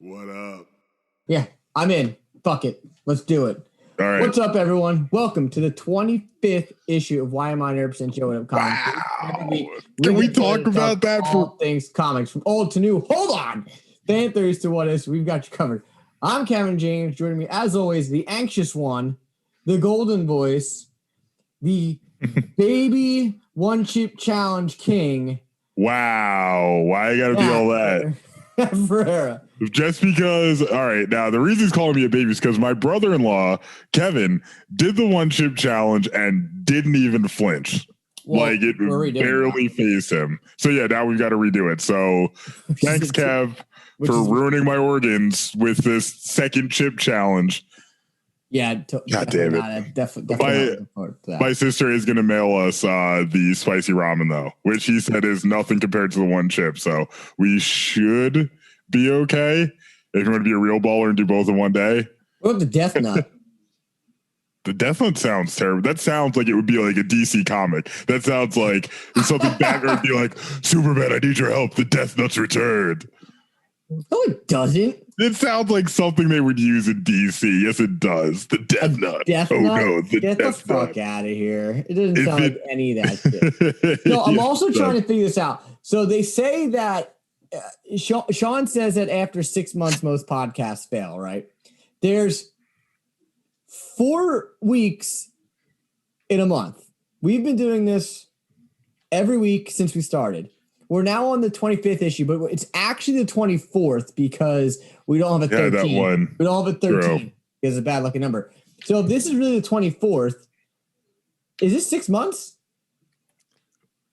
What up? Yeah, I'm in. Fuck it. Let's do it. All right. What's up, everyone? Welcome to the 25th issue of Why Am I 100% Yo Wud Up Comics. Wow. Can we talk about that for things comics from old to new? Hold on. Fan theories to what is. We've got you covered. I'm Kevin James. Joining me, as always, the anxious one, the golden voice, the baby one chip challenge king. Wow. Why you gotta be all that? Ferreira. Just because, all right, now the reason he's calling me a baby is because my brother-in-law, Kevin, did the one chip challenge and didn't even flinch. Well, like it barely phased him. So yeah, now we've got to redo it. So thanks, Kev, for ruining my organs with this second chip challenge. Yeah, God damn it. Definitely my sister is going to mail us the spicy ramen, though, which he said is nothing compared to the one chip. So we should be okay if you want to be a real baller and do both in one day. What about the Death Nut? The Death Nut sounds terrible. That sounds like it would be like a DC comic. That sounds like something Batman would be like, Superman, I need your help. The Death Nut's returned. No, it doesn't. It sounds like something they would use in DC. Yes, it does. The Death Nut. Death Nut? No, get the fuck out of here. It doesn't sound like any of that shit. No, I'm also trying to figure this out. So they say that Sean says that after 6 months, most podcasts fail, right? There's 4 weeks in a month. We've been doing this every week since we started. We're now on the 25th issue, but it's actually the 24th because we don't have a 13. That one. We don't have a 13 because it's a bad lucky number. So if this is really the 24th, is this 6 months?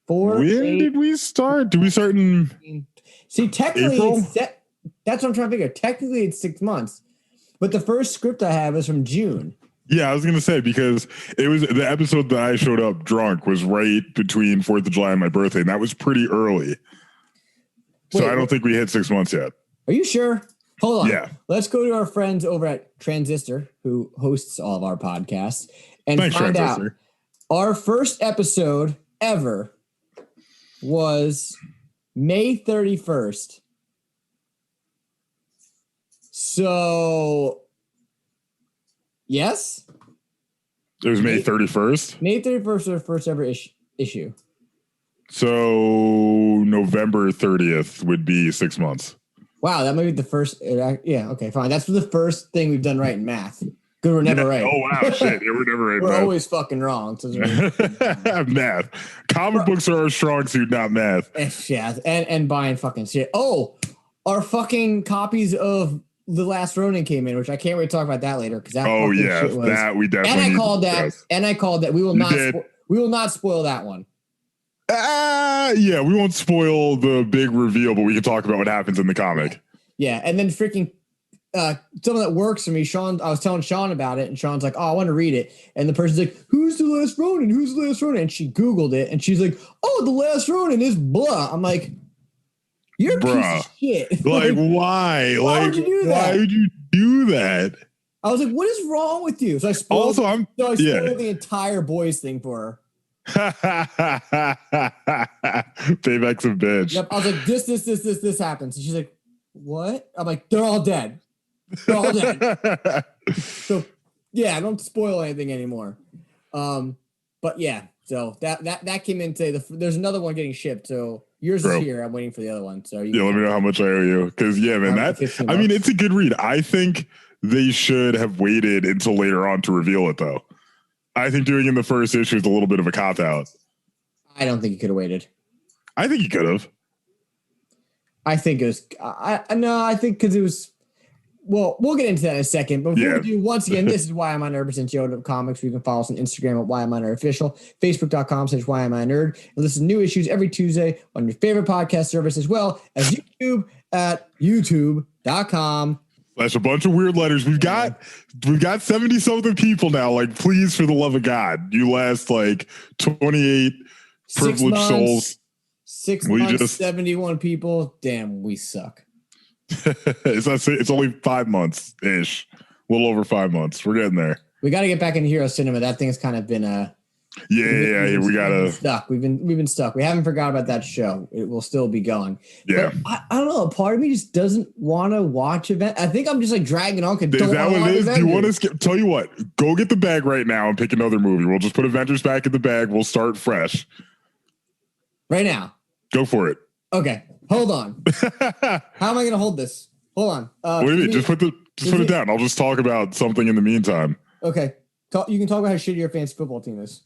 4. When 8, did we start? Did we start in? See, technically, that's what I'm trying to figure. Technically, it's 6 months, but the first script I have is from June. Yeah, I was gonna say because it was the episode that I showed up drunk was right between 4th of July and my birthday, and that was pretty early. So I don't think we hit 6 months yet. Are you sure? Hold on. Yeah. Let's go to our friends over at Transistor, who hosts all of our podcasts, and find out. Our first episode ever was May 31st. So, yes? It was May 31st? May 31st was our first ever issue. So, November 30th would be 6 months. Wow, that might be the first. Yeah, okay, fine. That's the first thing we've done right in math. Good, we're never right. Oh, wow, shit. Yeah, we're never right. We're always fucking wrong. So math. Comic books are our strong suit, not math. Yeah, and buying fucking shit. Oh, our fucking copies of The Last Ronin came in, which I can't wait to talk about that later because that. Oh yeah, shit was, that we definitely. And I called that. Yes. And I called that. We will not spoil that one. Yeah, we won't spoil the big reveal, but we can talk about what happens in the comic. Yeah, and then freaking someone that works for me, Sean. I was telling Sean about it, and Sean's like, "Oh, I want to read it." And the person's like, "Who's the Last Ronin? Who's the Last Ronin?" And she Googled it, and she's like, "Oh, the Last Ronin is blah." I'm like, "You're a piece of shit." Like why? Why would you do that? Why would you do that? I was like, "What is wrong with you?" So I spoiled. The entire boys thing for her. Payback's a bitch. Yep. I was like, this happens. And she's like, what? I'm like, they're all dead. They're all dead. So yeah, don't spoil anything anymore. But yeah, so that came in today. There's another one getting shipped. So yours is here. I'm waiting for the other one. So let me know how much I owe you. Because yeah, man, I mean, it's a good read. I think they should have waited until later on to reveal it, though. I think doing it in the first issue is a little bit of a cop-out. I don't think he could have waited. I think he could have. I think it was... I think because it was... Well, we'll get into that in a second. But before we do, once again, this is Why Am I Nerd? Yo Wud Up Comics. You can follow us on Instagram at Why Am I Nerd Official, Facebook.com/Why Am I Nerd. And listen to new issues every Tuesday on your favorite podcast service, as well as YouTube at youtube.com. That's a bunch of weird letters. We've got 70 something people now. Like, please, for the love of God, you last like 28 privileged souls. 6 months, 71 people. Damn, we suck. It's only 5 months ish. A little over 5 months. We're getting there. We got to get back into Hero Cinema. That thing's kind of been Yeah. We gotta stuck. We've been stuck. We haven't forgot about that show. It will still be going. Yeah. But I don't know. A part of me just doesn't want to watch event. I think I'm just like dragging on. Is that what it is? Do you want to skip? Tell you what, go get the bag right now and pick another movie. We'll just put Avengers back in the bag. We'll start fresh. Right now. Go for it. Okay. Hold on. How am I going to hold this? Hold on. What do you mean? Just put it down. I'll just talk about something in the meantime. Okay. You can talk about how shitty your fantasy football team is.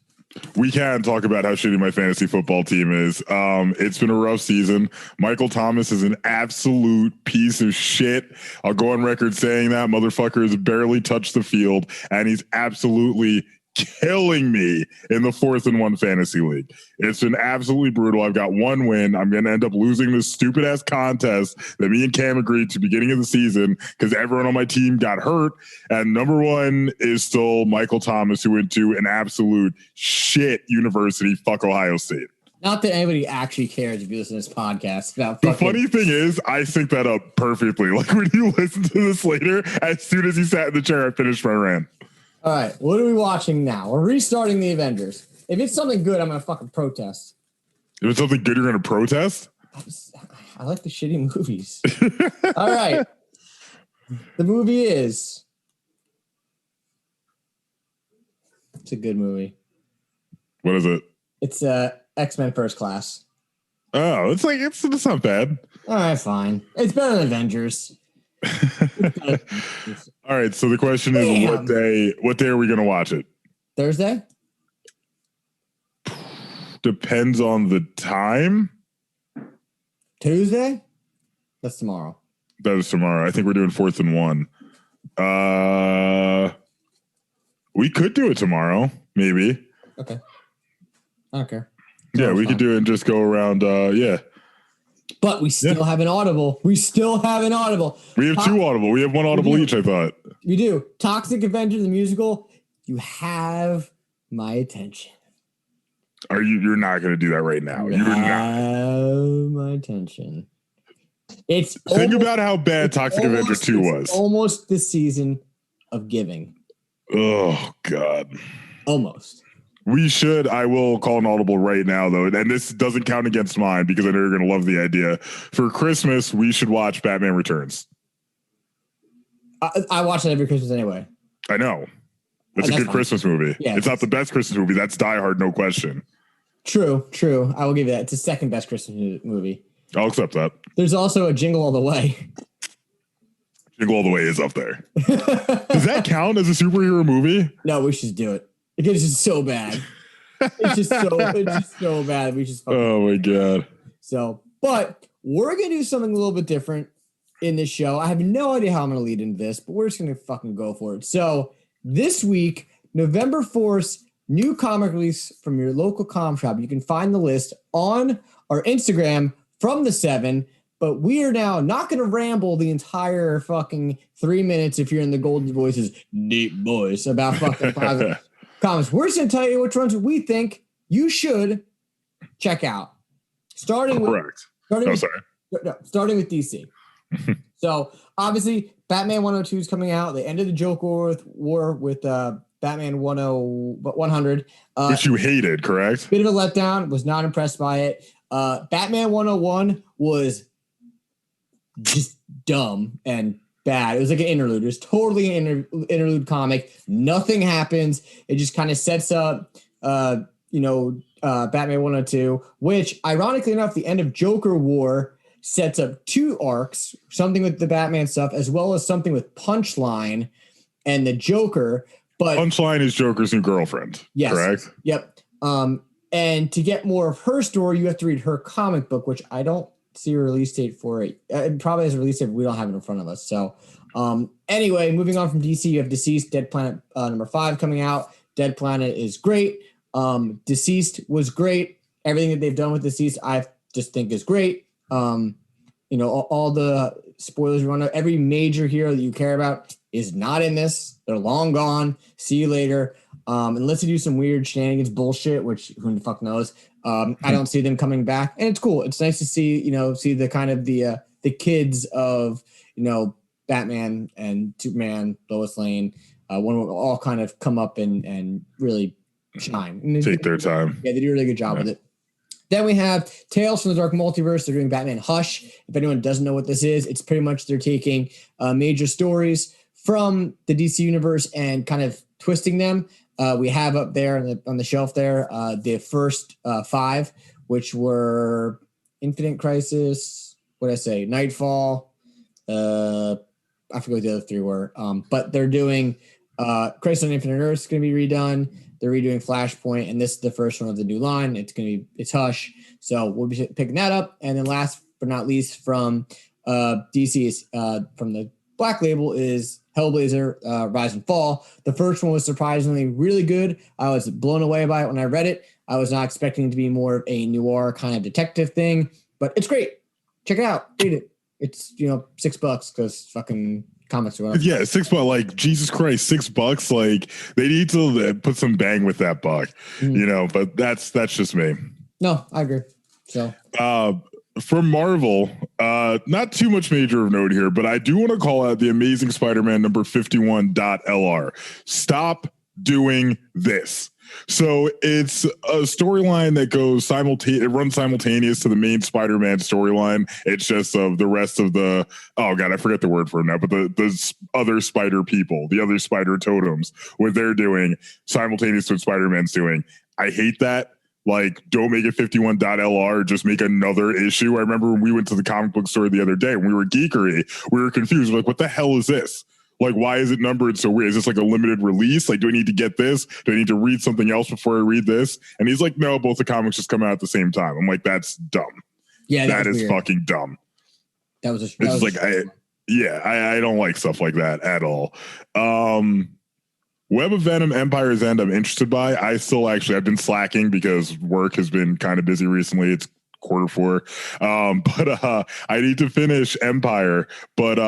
We can talk about how shitty my fantasy football team is. It's been a rough season. Michael Thomas is an absolute piece of shit. I'll go on record saying that. Motherfucker has barely touched the field, and he's absolutely killing me in the 4th-and-1 fantasy league. It's been absolutely brutal. I've got one win. I'm going to end up losing this stupid ass contest that me and Cam agreed to beginning of the season because everyone on my team got hurt. And number one is still Michael Thomas, who went to an absolute shit university. Fuck Ohio State. Not that anybody actually cares if you listen to this podcast. The funny thing is, I sync that up perfectly. Like when you listen to this later, as soon as he sat in the chair, I finished my rant. All right, what are we watching now? We're restarting the Avengers. If it's something good, I'm going to fucking protest. If it's something good, you're going to protest? I like the shitty movies. All right. The movie is... It's a good movie. What is it? It's X-Men First Class. Oh, it's not bad. All right, fine. It's better than Avengers. All right, so the question is, what day are we going to watch it? Thursday? Depends on the time. Tuesday? That's tomorrow. That is tomorrow. I think we're doing 4th-and-1. We could do it tomorrow, maybe. Okay. I don't care. Yeah, we could do it and just go around. Yeah. But we still have an Audible. We have 2 Audible. We have 1 Audible each, I thought. We do. Toxic Avenger, the musical. You have my attention. You're not going to do that right now. You're not. My attention. Think about how bad Toxic Avenger 2 was. Almost the season of giving. Oh, God. Almost. I will call an audible right now, though. And this doesn't count against mine because I know you're going to love the idea. For Christmas, we should watch Batman Returns. I watch it every Christmas anyway. I know. It's a good Christmas movie. Yeah, it's not the best Christmas movie. That's Die Hard, no question. True. I will give you that. It's the second best Christmas movie. I'll accept that. There's also a Jingle All the Way. Jingle All the Way is up there. Does that count as a superhero movie? No, we should do it. It's just so bad. It's just so bad. We just oh my God. So, but we're gonna do something a little bit different in this show. I have no idea how I'm gonna lead into this, but we're just gonna fucking go for it. So this week, November 4th, new comic release from your local comic shop. You can find the list on our Instagram from the 7. But we are now not going to ramble the entire fucking 3 minutes if you're in the Golden Voices deep voice about fucking comics. We're just going to tell you which ones we think you should check out. Starting with DC. So obviously Batman 102 is coming out. They ended the Joker war with Batman 100. Which you hated, correct? Bit of a letdown. Was not impressed by it. Batman 101 was just dumb and bad. It was like an interlude. It was totally an interlude comic. Nothing happens. It just kind of sets up, Batman 102, which ironically enough, the end of Joker War sets up 2 arcs, something with the Batman stuff, as well as something with Punchline and the Joker. But Punchline is Joker's new girlfriend. Yes. Correct? Yep. And to get more of her story, you have to read her comic book, which I don't see a release date for it. It probably has a release date, but we don't have it in front of us. So anyway, moving on from DC, you have Deceased, Dead Planet number 5 coming out. Dead Planet is great. Deceased was great. Everything that they've done with Deceased, I just think is great. All the spoilers you want to know. Every major hero that you care about is not in this. They're long gone. See you later. Unless you do some weird shenanigans bullshit, which who the fuck knows. I don't see them coming back, and it's cool. It's nice to see the kind of the kids of Batman and Superman, Lois Lane, when we all kind of come up and really shine. Take their time. Yeah, they do a really good job with it. Then we have Tales from the Dark Multiverse. They're doing Batman Hush. If anyone doesn't know what this is, it's pretty much they're taking major stories from the DC universe and kind of twisting them. We have up there on the shelf there the first 5, which were Infinite Crisis, Nightfall. I forget what the other 3 were. But they're doing Crisis on Infinite Earth is going to be redone. They're redoing Flashpoint, and this is the first one of the new line. It's Hush. So we'll be picking that up. And then last but not least from DC's from the Black Label is Hellblazer Rise and Fall. The first one was surprisingly really good. I was blown away by it when I read it. I was not expecting it to be more of a noir kind of detective thing, but it's great. Check it out. Read it. It's, $6 because fucking comics are up. Yeah, $6. Like, Jesus Christ, $6. Like, they need to put some bang with that buck, but that's just me. No, I agree. So, for Marvel, not too much major of note here, but I do want to call out the Amazing Spider-Man number 51.LR. Stop doing this. So it's a storyline that goes it runs simultaneous to the main Spider-Man storyline. It's just of the rest of the, oh God, I forget the word for it now, but the other spider people, the other spider totems, what they're doing simultaneous to what Spider-Man's doing. I hate that. Like, don't make it 51.LR, just make another issue. I remember when we went to the comic book store the other day, when we were geekery, we were confused. We're like, what the hell is this? Like, why is it numbered so weird? Is this like a limited release? Like, do I need to get this? Do I need to read something else before I read this? And he's like, no, both the comics just come out at the same time. I'm like, that's dumb. Yeah, that is weird. Fucking dumb. That was I don't like stuff like that at all. Web of Venom, Empire's End, I'm interested by. I've been slacking because work has been kind of busy recently. It's Q4. But I need to finish Empire. But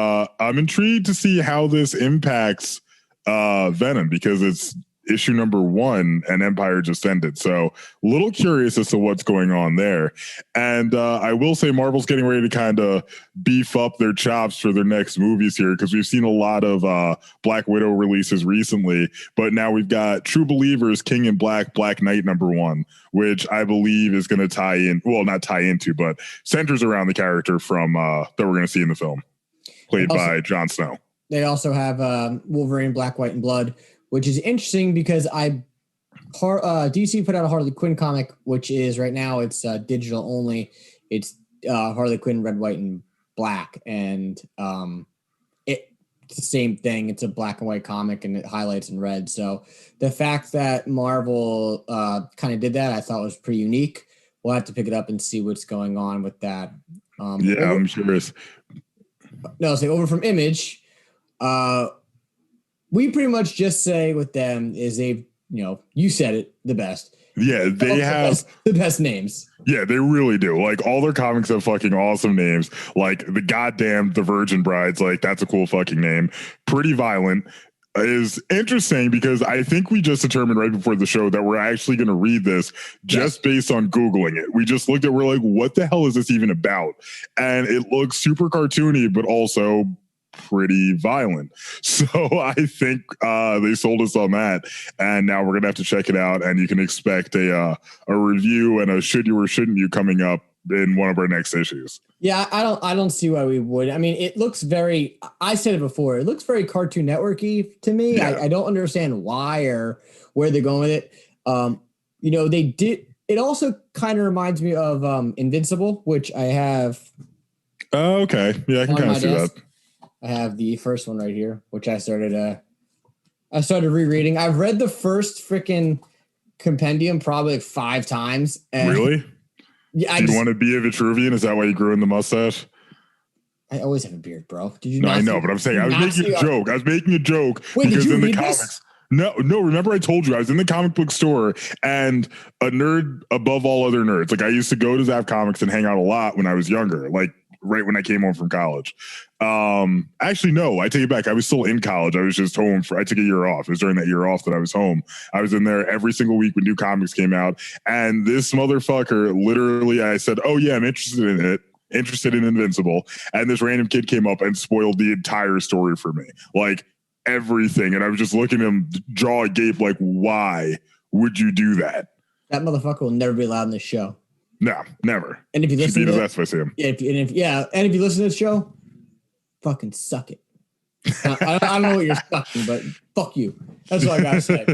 I'm intrigued to see how this impacts Venom because it's issue number 1 and Empire just ended. So a little curious as to what's going on there. And I will say Marvel's getting ready to kind of beef up their chops for their next movies here because we've seen a lot of Black Widow releases recently, but now we've got True Believers, King in Black, Black Knight number 1, which I believe is going to tie in, well, not tie into, but centers around the character from that we're going to see in the film, played by Jon Snow. They also have Wolverine, Black, White, and Blood, which is interesting because DC put out a Harley Quinn comic, which is right now it's digital only. It's Harley Quinn, Red, White, and Black, and it's the same thing. It's a black and white comic, and it highlights in red. So the fact that Marvel kind of did that, I thought was pretty unique. We'll have to pick it up and see what's going on with that. I'm curious. No, say over from Image. We pretty much just say with them is you said it, the best. Yeah, they have the best names. Yeah, they really do. Like, all their comics have fucking awesome names. Like, the Virgin Brides, like, that's a cool fucking name. Pretty Violent is interesting because I think we just determined right before the show that we're actually going to read this just based on Googling it. We just looked at, we're like, what the hell is this even about? And it looks super cartoony, but also pretty violent. So I think they sold us on that, and now we're gonna have to check it out, and you can expect a review and a should you or shouldn't you coming up in one of our next issues. Yeah, I don't see why we would. I mean, it looks very, I said it before, it looks very Cartoon Network-y to me. Yeah. I don't understand why or where they're going with it. They did, it also kind of reminds me of Invincible, which I have. Oh, okay. Yeah, I can kind of see that. I have the first one right here, which I started rereading. I've read the first freaking compendium probably like 5 times. Really? Yeah. Do you want to be a Vitruvian? Is that why you grew in the mustache? I always have a beard, bro. Did you? No, I know, but I'm saying I was making a joke. I was making a joke because in the comics. This? No. Remember I told you I was in the comic book store and a nerd above all other nerds. Like, I used to go to Zap Comics and hang out a lot when I was younger. Like, right when I came home from college. Actually, no, I take it back. I was still in college. I was just home I took a year off. It was during that year off that I was home. I was in there every single week when new comics came out. And this motherfucker, literally, I said, oh yeah, I'm interested in it. Interested in Invincible. And this random kid came up and spoiled the entire story for me. Like, everything. And I was just looking at him, jaw agape, like, why? would you do that? That motherfucker will never be allowed in this show. No, never. And if you listen to that's by Sam. Yeah, and if you listen to this show, fucking suck it. I don't know what you're sucking, but fuck you. That's all I gotta say.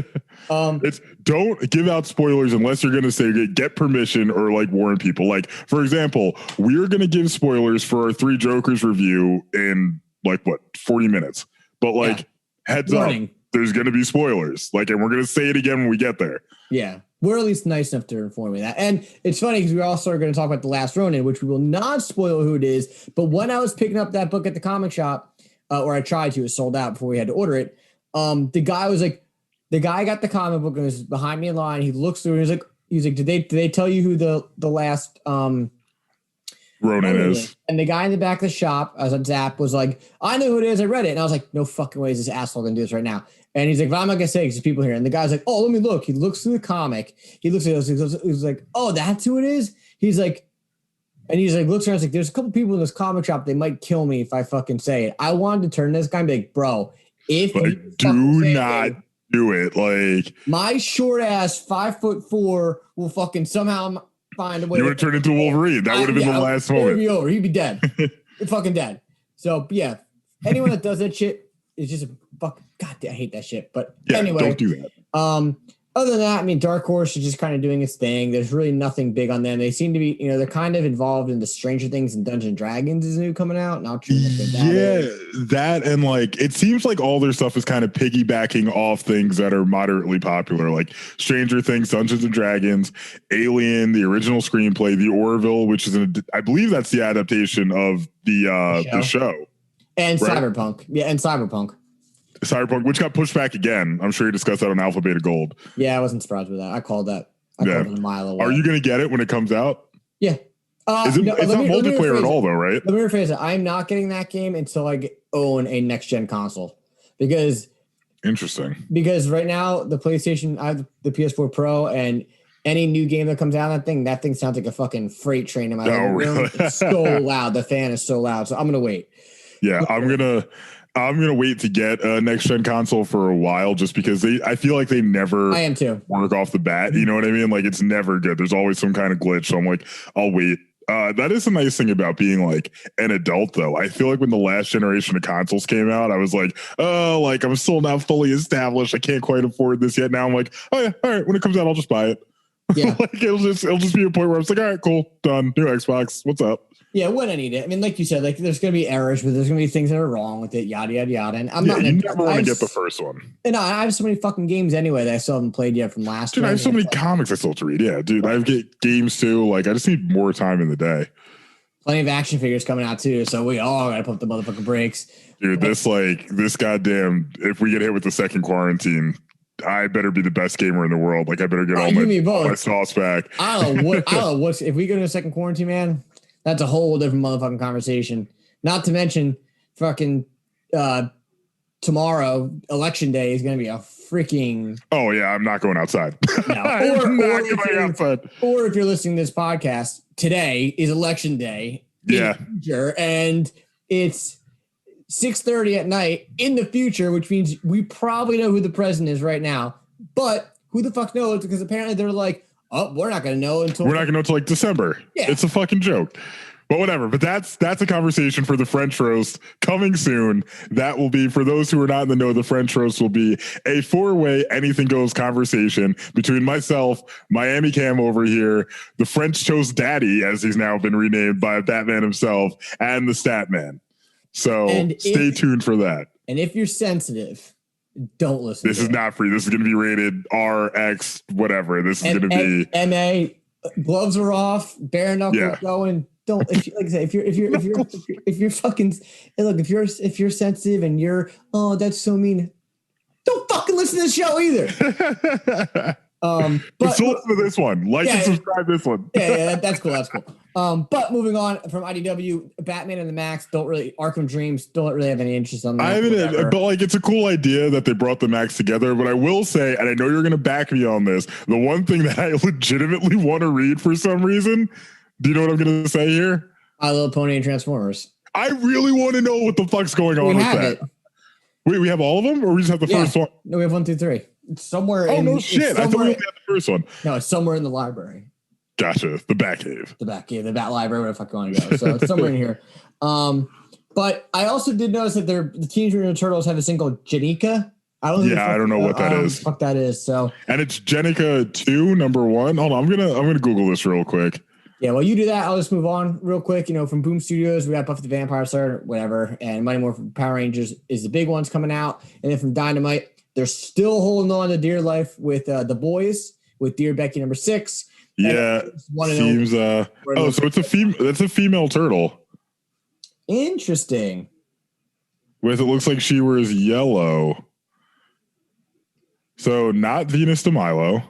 Don't give out spoilers unless you're gonna say get permission or like warn people. Like, for example, we're gonna give spoilers for our 3 Jokers review in like 40 minutes. But like heads Warning. Up, there's gonna be spoilers. Like, and we're gonna say it again when we get there. Yeah. We're at least nice enough to inform you that. And it's funny because we also are going to talk about The Last Ronin, which we will not spoil who it is. But when I was picking up that book at the comic shop, or I tried to, it was sold out before we had to order it. The guy got the comic book and was behind me in line. He looks through and he's like, did they tell you who the last Ronin is? And the guy in the back of the shop, as on Zap, was like, I know who it is. I read it. And I was like, no fucking way is this asshole going to do this right now. And he's like, well, I'm not going to say because there's people here. And the guy's like, oh, let me look. He looks through the comic. He looks at us. He's like, oh, that's who it is? He's like, looks around. He's like, there's a couple people in this comic shop. They might kill me if I fucking say it. I wanted to turn to this guy and be like, bro, if like, you do not do it. Like, my short ass 5'4" will fucking somehow find a way. You would turn into Wolverine. That would have been the last moment. It would be over. He'd be dead. Fucking dead. So, yeah. Anyone that does that shit is just a fucking, God, I hate that shit. But anyway. Don't do that. Other than that, I mean, Dark Horse is just kind of doing its thing. There's really nothing big on them. They seem to be, they're kind of involved in the Stranger Things and Dungeons and Dragons is new coming out. Not sure that and like it seems like all their stuff is kind of piggybacking off things that are moderately popular, like Stranger Things, Dungeons and Dragons, Alien, the original screenplay, The Orville, which is I believe that's the adaptation of the show, and right? Cyberpunk, and Cyberpunk, which got pushed back again. I'm sure you discussed that on Alpha Beta Gold. Yeah, I wasn't surprised with that. I called that. I called it a mile away. Are you going to get it when it comes out? Yeah. It's not multiplayer at all, though, right? Let me rephrase it. I'm not getting that game until I own a next-gen console. Because... Interesting. Because right now, the PlayStation, I have the PS4 Pro, and any new game that comes out of that thing sounds like a fucking freight train in my living room. Really? It's so loud. The fan is so loud. So I'm going to wait. Yeah, I'm gonna wait to get a next gen console for a while, just because I feel like they never I am too. work off the bat. You know what I mean? Like it's never good. There's always some kind of glitch. So I'm like, I'll wait. That is a nice thing about being like an adult, though. I feel like when the last generation of consoles came out, I was like, oh, like I'm still not fully established. I can't quite afford this yet. Now I'm like, oh yeah, all right. When it comes out, I'll just buy it. Yeah, like it'll just be a point where I was like, all right, cool, done. New Xbox. What's up? Yeah, when I need it. I mean, like you said, like there's going to be errors, but there's going to be things that are wrong with it, yada, yada, yada. And I'm not... You never want to get the first one. And I have so many fucking games anyway that I still haven't played yet from last year. Dude, I have so many comics I still have to read. Yeah, dude, I have games too. Like, I just need more time in the day. Plenty of action figures coming out too, so we all got to pump the motherfucking brakes. Dude, this goddamn... If we get hit with the second quarantine... I better be the best gamer in the world. Like I better get all my sauce back. I don't know what's if we go to a second quarantine, man, that's a whole different motherfucking conversation. Not to mention fucking tomorrow, election day is gonna be a freaking oh yeah, I'm not going outside. No. Or if you're listening to this podcast, today is election day in the future, and it's 6:30 at night in the future, which means we probably know who the president is right now. But who the fuck knows? Because apparently they're like, oh, we're not going to know until like December. Yeah. It's a fucking joke. But whatever. But that's a conversation for the French roast coming soon. That will be, for those who are not in the know, the French roast will be a 4-way anything goes conversation between myself, Miami Cam over here, the French Toast Daddy, as he's now been renamed by Batman himself, and the Stat Man. So stay tuned for that. And if you're sensitive, don't listen. This is not free. This is going to be rated R, X, whatever. This is going to be MA. Gloves are off. Bare knuckles going. Don't. If you're fucking look. If you're sensitive and you're that's so mean. Don't fucking listen to the show either. But so listen to this one. And subscribe this one. Yeah, that's cool. That's cool. But moving on from IDW, Batman and the Max Arkham Dreams don't really have any interest on that. I haven't, but like it's a cool idea that they brought the Max together. But I will say, and I know you're going to back me on this, the one thing that I legitimately want to read for some reason. Do you know what I'm going to say here? My Little Pony and Transformers. I really want to know what the fuck's going on with that. Wait, we have all of them, or we just have the first one? No, we have 1, 2, 3. It's somewhere. Oh, no shit. I thought we only had the first one. No, it's somewhere in the library. Gotcha. The Batcave. The Batcave, the Bat Library, where the fuck you want to go. So it's somewhere in here. But I also did notice that the Teenage Mutant Ninja Turtles have a thing called Jenica. I don't know what that is. Fuck that is. So, and it's Jenica 2, number 1. Hold on, I'm gonna Google this real quick. Yeah, well, you do that. I'll just move on real quick. From Boom Studios, we got Buffy the Vampire Slayer, whatever, and Mighty Morphin Power Rangers is the big ones coming out. And then from Dynamite, they're still holding on to Dear Life with The Boys with Dear Becky number 6. Yeah, seems. So it's a female. That's a female turtle. Interesting. It looks like she wears yellow. So not Venus de Milo.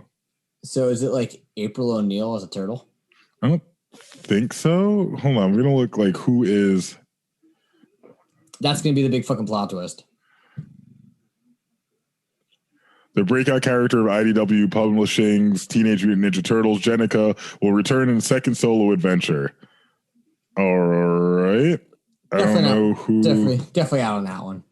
So is it like April O'Neil as a turtle? I don't think so. Hold on, we're gonna look like who is. That's gonna be the big fucking plot twist. The breakout character of IDW Publishing's Teenage Mutant Ninja Turtles, Jenica, will return in a second solo adventure. All right. I don't know who. Definitely out on that one.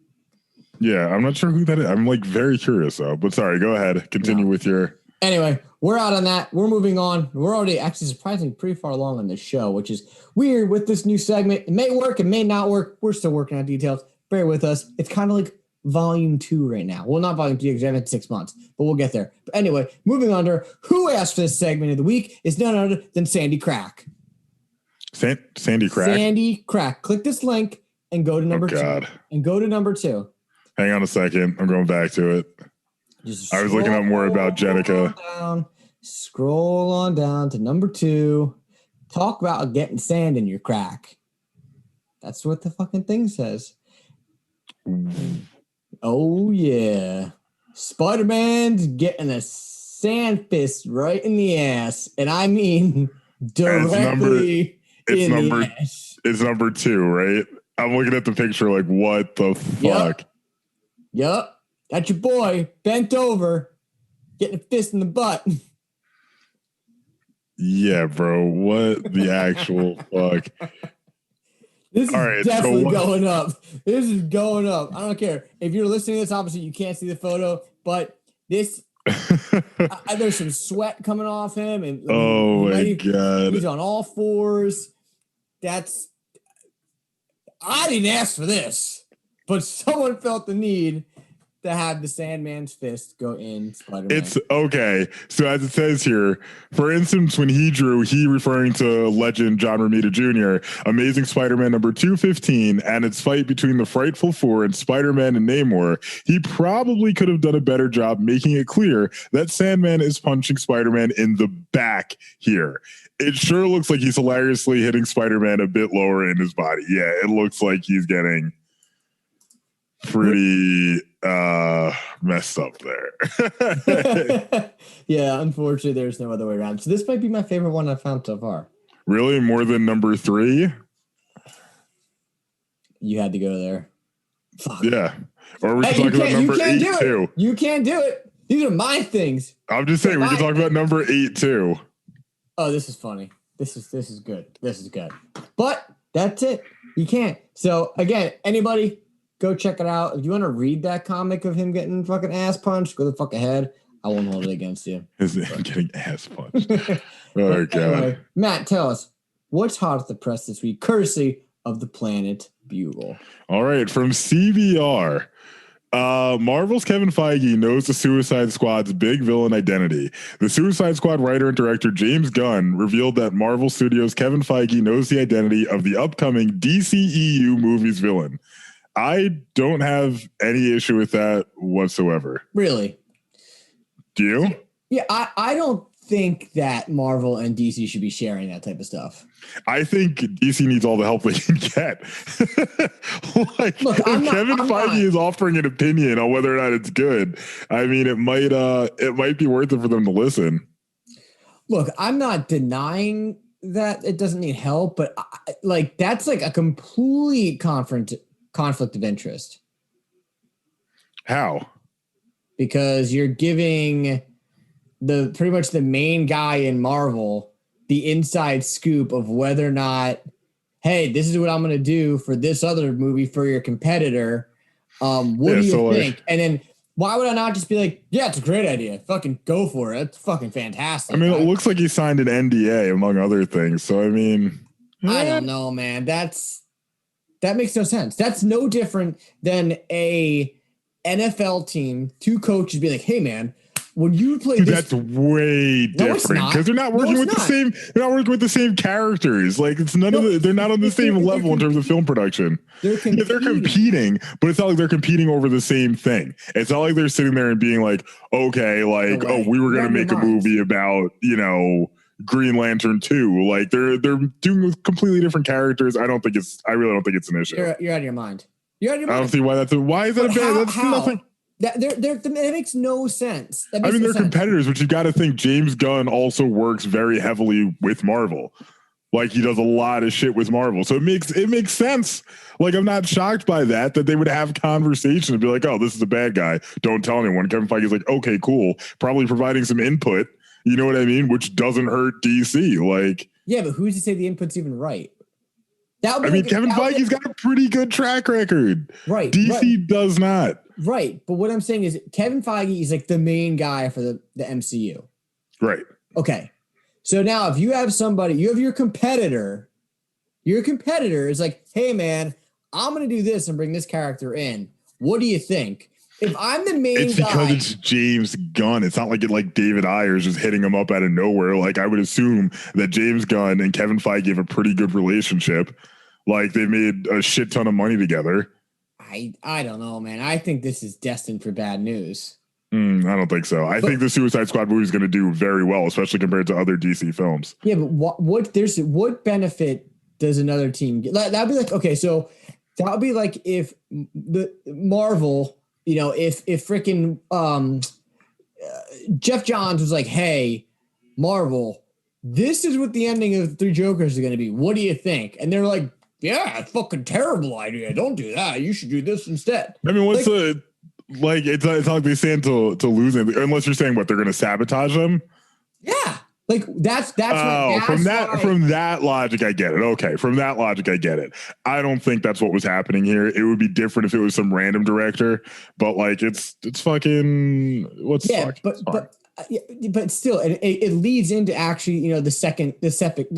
Yeah, I'm not sure who that is. I'm like very curious though. But sorry, go ahead. Continue with your. Anyway, we're out on that. We're moving on. We're already actually surprisingly pretty far along on this show, which is weird with this new segment. It may work, it may not work. We're still working on details. Bear with us. It's kind of like volume 2 right now. Well, not volume 2 because I haven't 6 months, but we'll get there. But anyway, moving on to who asked for this segment of the week is none other than Sandy Crack. Sandy Crack? Sandy Crack. Click this link and go to number 2. And go to number 2. Hang on a second. I'm going back to it. I was looking up more about Jenica. Scroll on down to number 2. Talk about getting sand in your crack. That's what the fucking thing says. Oh, yeah. Spider-Man's getting a sand fist right in the ass. And I mean directly in the ass. It's number 2, right? I'm looking at the picture like, what the fuck? Yep. That's your boy, bent over, getting a fist in the butt. Yeah, bro. What the actual fuck? This is definitely going up. This is going up. I don't care. If you're listening to this, obviously you can't see the photo, but this, there's some sweat coming off him. And my God. He's on all fours. I didn't ask for this, but someone felt the need to have the Sandman's fist go in Spider-Man. It's okay. So as it says here, for instance, when he drew, he referring to legend John Romita Jr., Amazing Spider-Man number 215, and its fight between the Frightful Four and Spider-Man and Namor, he probably could have done a better job making it clear that Sandman is punching Spider-Man in the back here. It sure looks like he's hilariously hitting Spider-Man a bit lower in his body. Yeah, it looks like he's getting pretty messed up there. Yeah, unfortunately, there's no other way around. So this might be my favorite one I've found so far. Really? More than number 3? You had to go there. Fuck. Yeah. Or we can talk about number 8 too. You can't do it. These are my things. I'm just saying, we can talk about number 8 too. Oh, this is funny. This is good. This is good. But that's it. You can't. So again, anybody, go check it out. If you want to read that comic of him getting fucking ass punched, go the fuck ahead. I won't hold it against you. Is it getting ass punched? Oh, God. Anyway, Matt, tell us, what's hot at the press this week, courtesy of the Planet Bugle? All right, from CBR. Marvel's Kevin Feige knows the Suicide Squad's big villain identity. The Suicide Squad writer and director James Gunn revealed that Marvel Studios' Kevin Feige knows the identity of the upcoming DCEU movie's villain. I don't have any issue with that whatsoever. Really? Do you? Yeah, I don't think that Marvel and DC should be sharing that type of stuff. I think DC needs all the help they can get. Look, Kevin Feige is offering an opinion on whether or not it's good, I mean, it might be worth it for them to listen. Look, I'm not denying that it doesn't need help, but that's like a complete conflict of interest. How? Because you're giving pretty much the main guy in Marvel the inside scoop of whether or not, hey, this is what I'm going to do for this other movie for your competitor. What do you think? And then Why would I not just be like, yeah, it's a great idea. Fucking go for it. It's fucking fantastic. I mean, it looks like he signed an NDA among other things. So, I mean, I don't know, man. That makes no sense. That's no different than a NFL team, two coaches be like, hey, man, when you play this, that's way different because they're not working with the same. They're not working with the same characters. Like it's none of the. They're not on the same level in terms of film production. They're competing, but it's not like they're competing over the same thing. It's not like they're sitting there and being like, okay, like we were going to make a movie about Green Lantern 2. Like they're doing with completely different characters. I really don't think it's an issue. You're out of your mind. You're out of your mind. I don't see why why is that a bad? That's nothing. That makes no sense. I mean, they're competitors, but you got to think James Gunn also works very heavily with Marvel. Like he does a lot of shit with Marvel, so it makes sense. Like I'm not shocked by that they would have conversations and be like, "Oh, this is a bad guy. Don't tell anyone." Kevin Feige's like, "Okay, cool." Probably providing some input. You know what I mean? Which doesn't hurt DC. Like, yeah, but who's to say the input's even right? Kevin Feige's got a pretty good track record. Right. DC does not. Right. But what I'm saying is Kevin Feige is like the main guy for the MCU. Right. Okay. So now if you have somebody, you have your competitor is like, hey man, I'm going to do this and bring this character in. What do you think? If I'm the main it's because guy, it's James Gunn. It's not like David Ayer's just hitting him up out of nowhere. Like I would assume that James Gunn and Kevin Feige have a pretty good relationship. Like they've made a shit ton of money together. I don't know, man. I think this is destined for bad news. I don't think so. I think the Suicide Squad movie is going to do very well, especially compared to other DC films. Yeah, but what benefit does another team get? That'd be like, okay, so that would be like if the Marvel, if freaking Jeff Johns was like, hey, Marvel, this is what the ending of Three Jokers is going to be. What do you think? And they're like, yeah, it's fucking terrible idea. Don't do that. You should do this instead. I mean, what's it's not like they stand to lose anything, unless you're saying what they're going to sabotage them. Yeah, like that's from that logic, I get it. Okay, from that logic, I get it. I don't think that's what was happening here. It would be different if it was some random director, but like it's fucking but still, it leads into actually, the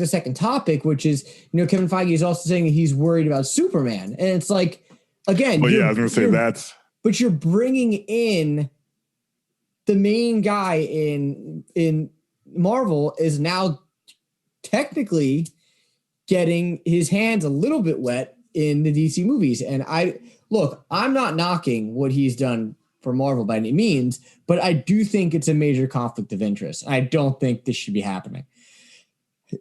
second topic, which is, Kevin Feige is also saying that he's worried about Superman, and it's like, again, I was going to say that's. But you're bringing in the main guy in Marvel is now technically getting his hands a little bit wet in the DC movies, and I'm not knocking what he's done for Marvel by any means, but I do think it's a major conflict of interest. I don't think this should be happening.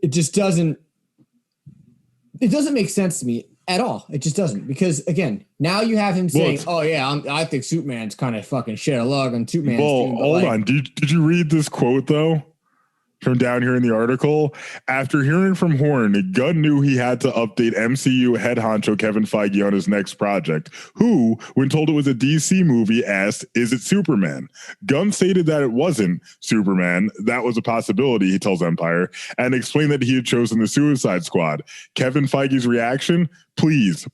It just doesn't make sense to me at all. It just doesn't, because again, now you have him saying, "Oh yeah, I think Superman's kind of fucking shit a lug on Superman's." Well, hold on. Did you read this quote though? From down here in the article, after hearing from Horn, Gunn knew he had to update MCU head honcho Kevin Feige on his next project, who, when told it was a DC movie, asked, "Is it Superman?" Gunn stated that it wasn't Superman. That was a possibility, he tells Empire, and explained that he had chosen the Suicide Squad. Kevin Feige's reaction? Please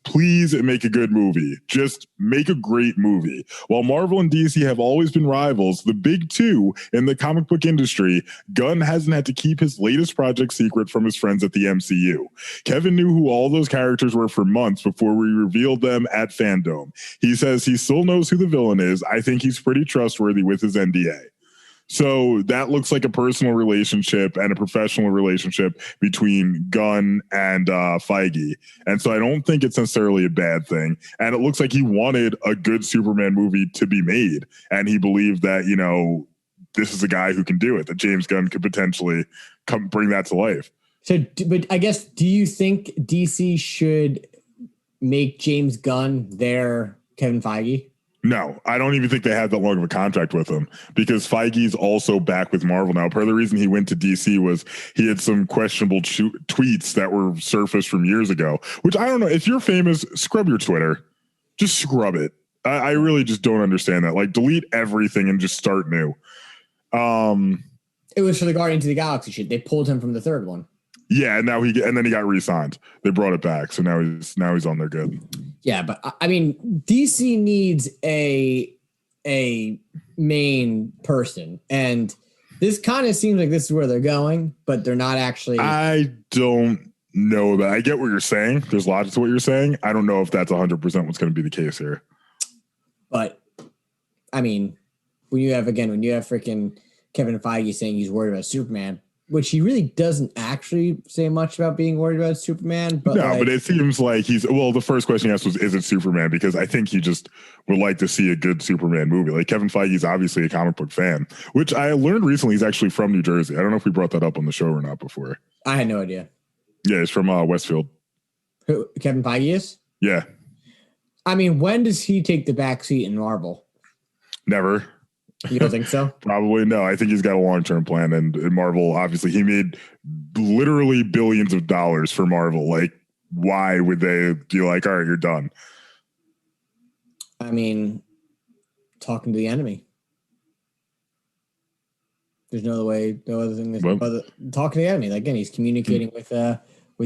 make a good movie. Just make a great movie. While Marvel and DC have always been rivals, the big two in the comic book industry, Gunn hasn't had to keep his latest project secret from his friends at the MCU. Kevin knew who all those characters were for months before we revealed them at Fandom. He says he still knows who the villain is. I think he's pretty trustworthy with his NDA. So that looks like a personal relationship and a professional relationship between Gunn and Feige. And so I don't think it's necessarily a bad thing. And it looks like he wanted a good Superman movie to be made. And he believed that, this is a guy who can do it, that James Gunn could potentially come bring that to life. So, but I guess, do you think DC should make James Gunn their Kevin Feige? No, I don't even think they had that long of a contract with him, because Feige's also back with Marvel now. Part of the reason he went to DC was he had some questionable tweets that were surfaced from years ago, which I don't know. If you're famous, scrub your Twitter. Just scrub it. I really just don't understand that. Like, delete everything and just start new. It was for the Guardians of the Galaxy shit. They pulled him from the third one. Yeah, and then he got re-signed. They brought it back, so now he's on there good. Yeah, but I mean, DC needs a a main person. And this kind of seems like this is where they're going, but they're not actually. I don't know about. I get what you're saying. There's logic to what you're saying. I don't know if that's 100% what's going to be the case here. But I mean, when you have freaking Kevin Feige saying he's worried about Superman, which he really doesn't actually say much about being worried about Superman. But but it seems like the first question he asked was, is it Superman? Because I think he just would like to see a good Superman movie. Like Kevin Feige's obviously a comic book fan, which I learned recently he's actually from New Jersey. I don't know if we brought that up on the show or not before. I had no idea. Yeah, he's from Westfield. Who, Kevin Feige is? Yeah. I mean, when does he take the back seat in Marvel? Never. You don't think so? Probably no. I think he's got a long-term plan, and Marvel, obviously, he made literally billions of dollars for Marvel. Like, why would they be like, all right, you're done? I mean, talking to the enemy. There's no other thing. Talking to the enemy. Like, again, he's communicating with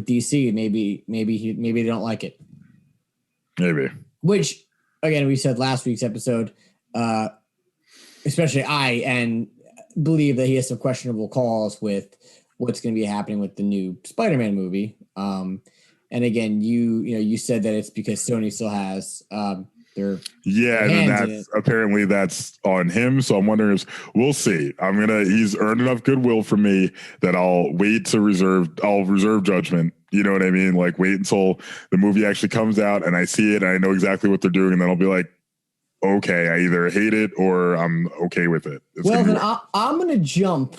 DC. Maybe they don't like it. Maybe. Which, again, we said last week's episode. Especially I believe that he has some questionable calls with what's going to be happening with the new Spider-Man movie. And again, you said that it's because Sony still has their and apparently that's on him. So I'm wondering if we'll see. He's earned enough goodwill from me that I'll reserve judgment. You know what I mean? Like wait until the movie actually comes out and I see it and I know exactly what they're doing, and then I'll be like, okay, I either hate it or I'm okay with it. I'm going to jump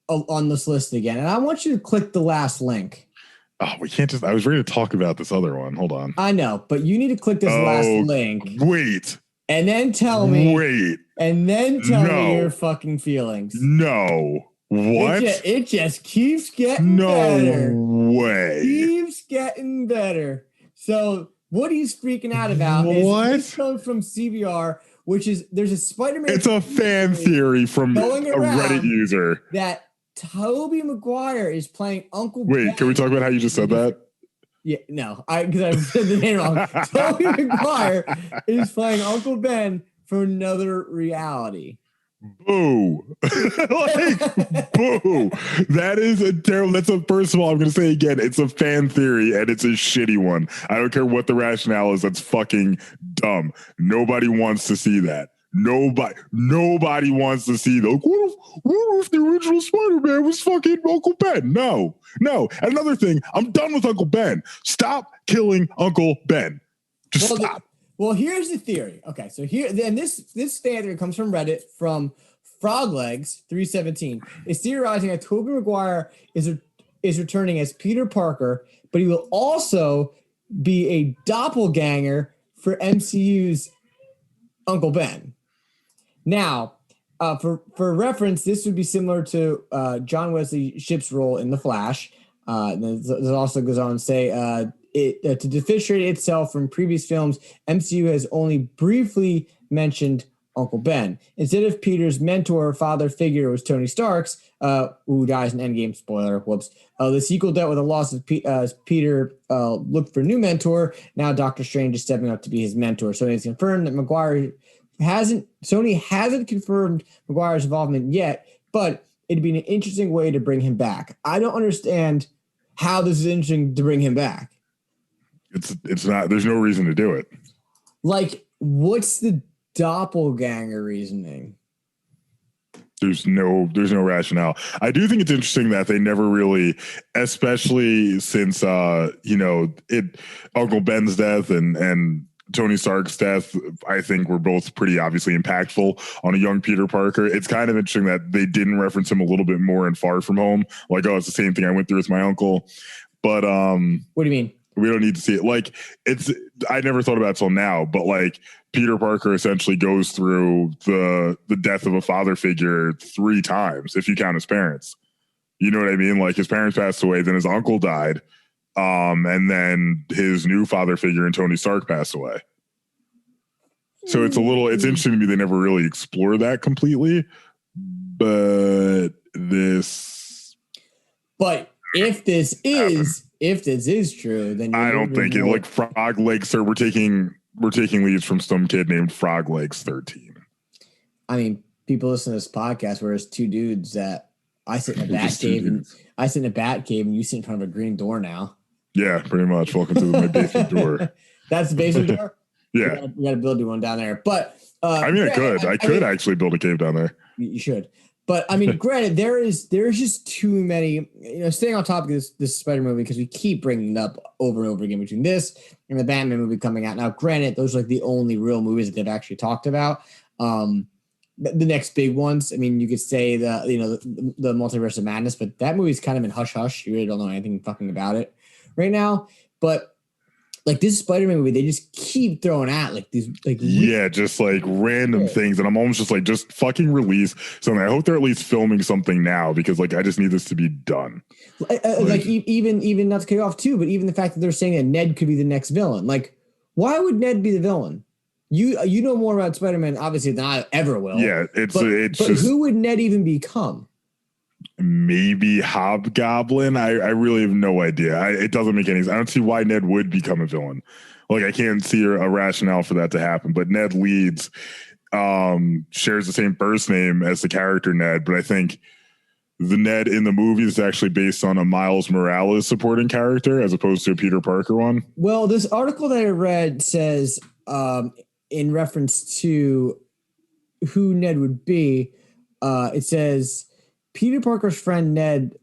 on this list again, and I want you to click the last link. Oh, we can't just. I was ready to talk about this other one. Hold on. I know, but you need to click this last link. Wait. And then tell me. Wait. And then tell me your fucking feelings. No. What? It just keeps getting better. No way. Keeps getting better. So. What he's freaking out about is this comes from CBR, which is there's a Spider-Man. It's a fan theory from a Reddit user that Tobey Maguire is playing Uncle Ben. Wait, can we talk about how you just said that? Yeah, no, because I said the name wrong. Tobey Maguire is playing Uncle Ben for another reality. Boo. Boo. That is a terrible. First of all, I'm going to say again, it's a fan theory and it's a shitty one. I don't care what the rationale is. That's fucking dumb. Nobody wants to see that. Nobody wants to see that. What if the original Spider-Man was fucking Uncle Ben? No. And another thing, I'm done with Uncle Ben. Stop killing Uncle Ben. Just stop. Well, here's the theory. Okay, so this fan theory comes from Reddit from Froglegs317. Is theorizing that Tobey Maguire is returning as Peter Parker, but he will also be a doppelganger for MCU's Uncle Ben. Now, for reference, this would be similar to John Wesley Shipp's role in The Flash. This also goes on to say to differentiate itself from previous films, MCU has only briefly mentioned Uncle Ben. Instead of Peter's mentor or father figure was Tony Stark's, who dies in Endgame, spoiler, whoops. The sequel dealt with the loss of Peter looked for a new mentor. Now Doctor Strange is stepping up to be his mentor. So it's confirmed that Sony hasn't confirmed Maguire's involvement yet, but it'd be an interesting way to bring him back. I don't understand how this is interesting to bring him back. It's not. There's no reason to do it. Like, what's the doppelganger reasoning? There's no rationale. I do think it's interesting that they never really, especially since Uncle Ben's death and Tony Stark's death, I think were both pretty obviously impactful on a young Peter Parker. It's kind of interesting that they didn't reference him a little bit more in Far From Home. Like, oh, it's the same thing I went through with my uncle. But what do you mean? We don't need to see it. Like, I never thought about it till now, but like Peter Parker essentially goes through the death of a father figure 3 times, if you count his parents. You know what I mean? Like, his parents passed away, then his uncle died, and then his new father figure in Tony Stark passed away. So it's interesting to me they never really explore that completely. But if this is true, then I don't think it. Like Frog Legs, sir, we're taking we're taking leads from some kid named Froglegs 13. I mean, people listen to this podcast where there's two dudes that I sit in a bat cave and you sit in front of a green door now. Yeah, pretty much. Welcome to my basement door. That's the basement door? Yeah. We got to build you one down there. But I mean, I could actually build a cave down there. You should. But I mean, granted, there's just too many, staying on top of this Spider movie, because we keep bringing it up over and over again between this and the Batman movie coming out. Now, granted, those are like the only real movies that they've actually talked about. The next big ones, I mean, you could say the Multiverse of Madness, but that movie's kind of in hush hush. You really don't know anything fucking about it right now. But like this Spider-Man movie, they just keep throwing out like these just like random things, and I'm almost just like, just fucking release something. I hope they're at least filming something now, because like I just need this to be done. Even not to cut you off too, but even the fact that they're saying that Ned could be the next villain. Like, why would Ned be the villain? You know more about Spider-Man obviously than I ever will. Yeah, but just, who would Ned even become? Maybe Hobgoblin. I really have no idea. It doesn't make any sense. I don't see why Ned would become a villain. Like, I can't see a rationale for that to happen. But Ned Leeds shares the same first name as the character Ned, but I think the Ned in the movie is actually based on a Miles Morales supporting character as opposed to a Peter Parker one. Well, this article that I read says, in reference to who Ned would be, it says Peter Parker's friend Ned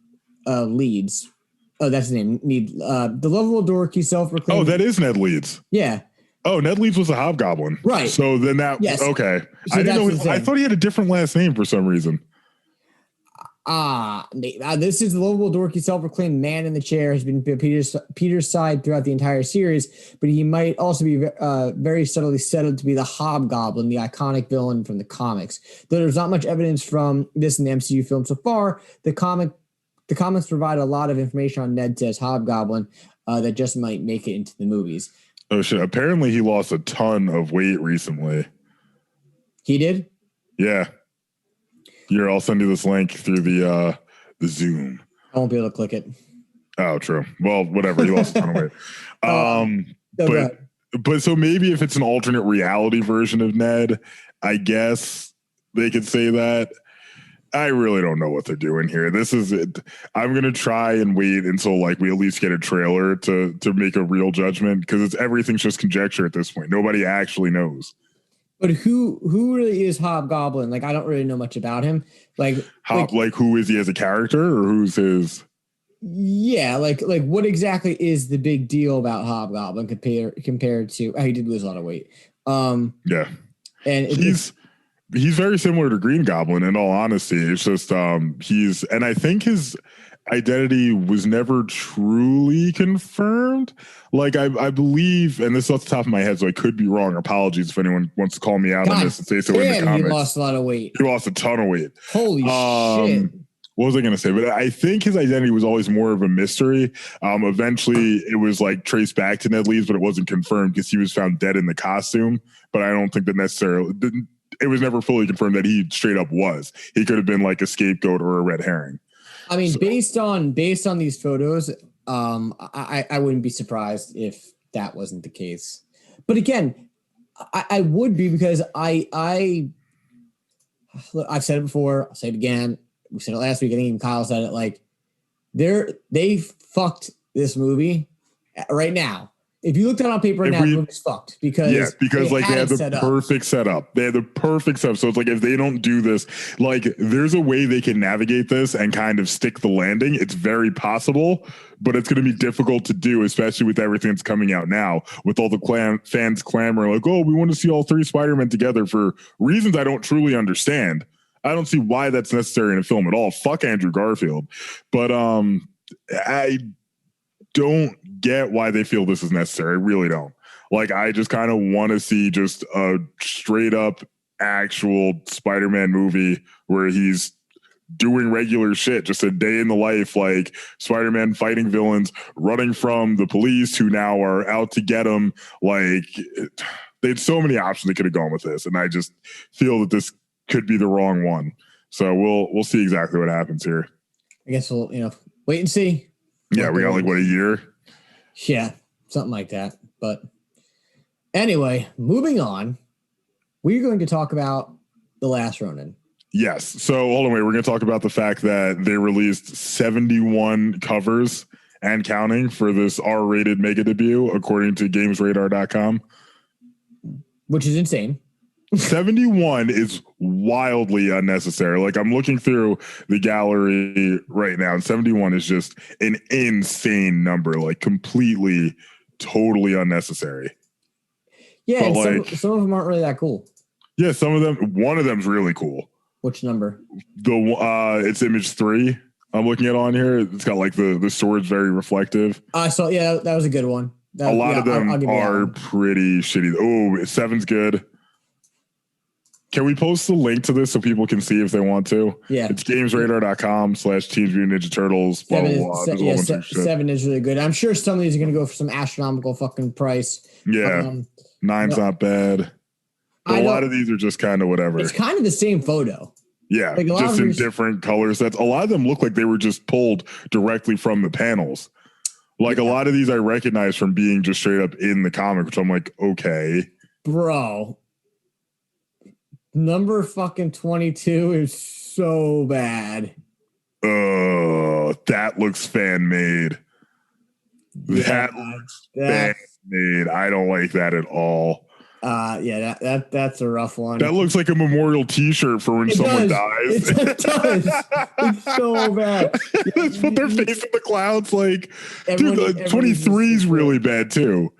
Leeds. Oh, that's his name. The lovable dorky self-proclaimed. Oh, that is Ned Leeds. Yeah. Oh, Ned Leeds was a Hobgoblin. Right. So then that, yes. Okay. So I didn't know. I thought he had a different last name for some reason. This is the lovable dorky self-proclaimed man in the chair, has been Peter's side throughout the entire series, but he might also be very subtly settled to be the Hobgoblin, the iconic villain from the comics. Though there's not much evidence from this in the MCU film so far, the comics provide a lot of information on Ned as Hobgoblin that just might make it into the movies. Oh shit! Apparently, he lost a ton of weight recently. He did? Yeah. Here, I'll send you this link through the Zoom. I won't be able to click it. Oh, true. Well, whatever. He lost a ton of weight. But so maybe if it's an alternate reality version of Ned, I guess they could say that. I really don't know what they're doing here. This is it. I'm gonna try and wait until like we at least get a trailer to make a real judgment, because everything's just conjecture at this point. Nobody actually knows. But who really is Hobgoblin? Like, I don't really know much about him. Like who is he as a character, or who's his? Yeah, like what exactly is the big deal about Hobgoblin compared to? He did lose a lot of weight. Yeah, and he's very similar to Green Goblin. In all honesty, it's just and I think his identity was never truly confirmed. Like I believe, and this is off the top of my head, so I could be wrong. Apologies if anyone wants to call me out on this and say so in the comments. He lost a lot of weight. He lost a ton of weight. Holy shit. What was I going to say? But I think his identity was always more of a mystery. Eventually, it was like traced back to Ned Leeds, but it wasn't confirmed because he was found dead in the costume. But I don't think that necessarily, it was never fully confirmed that he straight up was. He could have been like a scapegoat or a red herring. I mean, based on these photos, I wouldn't be surprised if that wasn't the case. But again, I would be, because I've said it before. I'll say it again. We said it last week. I think even Kyle said it. Like, they fucked this movie right now. If you looked at it on paper right now, the movie's fucked, because they had the perfect setup. They had the perfect setup. So it's like, if they don't do this, like, there's a way they can navigate this and kind of stick the landing. It's very possible, but it's going to be difficult to do, especially with everything that's coming out now, with all the fans clamoring like, "Oh, we want to see all three Spider-Men together," for reasons I don't truly understand. I don't see why that's necessary in a film at all. Fuck Andrew Garfield. But I don't get why they feel this is necessary. I really don't. Like, I just kind of want to see just a straight up actual Spider-Man movie where he's doing regular shit, just a day in the life, like Spider-Man fighting villains, running from the police who now are out to get him. Like, they had so many options they could have gone with this, and I just feel that this could be the wrong one. So we'll see exactly what happens here. I guess we'll wait and see. Yeah, we got like a year? Yeah, something like that. But Anyway, moving on. We're going to talk about The Last Ronin. Yes. So hold on, wait. We're going to talk about the fact that they released 71 covers and counting for this R-rated mega debut, according to GamesRadar.com. Which is insane. 71 is wildly unnecessary. Like, I'm looking through the gallery right now, and 71 is just an insane number, like completely, totally unnecessary. Yeah, and like, some of them aren't really that cool. Yeah, some of them. One of them's really cool. Which number? It's image 3. I'm looking at on here. It's got like the sword's very reflective. So yeah, that was a good one. A lot of them are pretty shitty. Oh, 7's good. Can we post the link to this so people can see if they want to? Yeah. It's gamesradar.com/Teenage Mutant Ninja Turtles. Blah, blah, blah. 7 is really good. I'm sure some of these are going to go for some astronomical fucking price. Yeah. 9's not bad. But a lot of these are just kind of whatever. It's kind of the same photo. Yeah. Like just in different color sets. A lot of them look like they were just pulled directly from the panels. Like a lot of these I recognize from being just straight up in the comic, which I'm like, okay. Bro. Number fucking 22 is so bad. That looks fan made. That looks fan made. I don't like that at all. That's a rough one. That looks like a memorial T-shirt for when someone dies. It does. It's so bad. Let's put their face in the clouds. Like, dude, 23 is really bad too.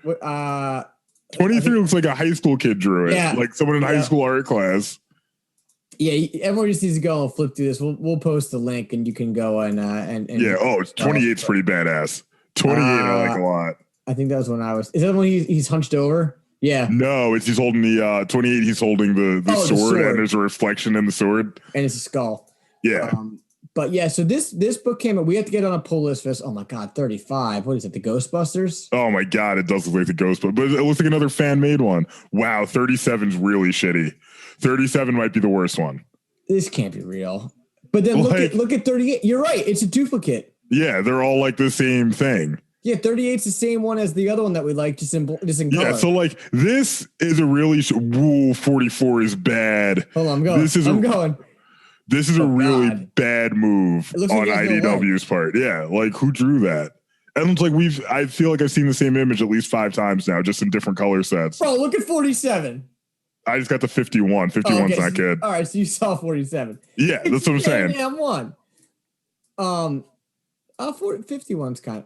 23 looks like a high school kid drew it, like someone in high school art class. Yeah, everyone just needs to go and flip through this. We'll post the link and you can go and yeah. Oh, 28's pretty badass. 28 I like a lot. I think that was when I was. Is that when he's hunched over? Yeah. No, he's holding the 28. He's holding the sword, and there's a reflection in the sword, and it's a skull. Yeah. But yeah, so this book came out. We have to get on a pull list for this. Oh my god, 35. What is it? The Ghostbusters? Oh my god, it does look like the Ghostbusters, but it looks like another fan made one. Wow, 37's really shitty. 37 might be the worst one. This can't be real. But then look at 38. You're right. It's a duplicate. Yeah, they're all like the same thing. Yeah, 38's the same one as the other one that we like, just in color. Yeah, so like this is a really 44 is bad. Hold on, I'm going. This is a really bad move on IDW's part. Yeah, like who drew that? And it's like I feel like I've seen the same image at least 5 times now, just in different color sets. Bro, look at 47. I just got the 51. 51's not good. All right, so you saw 47. Yeah, that's what I'm saying. Damn one. 51's kind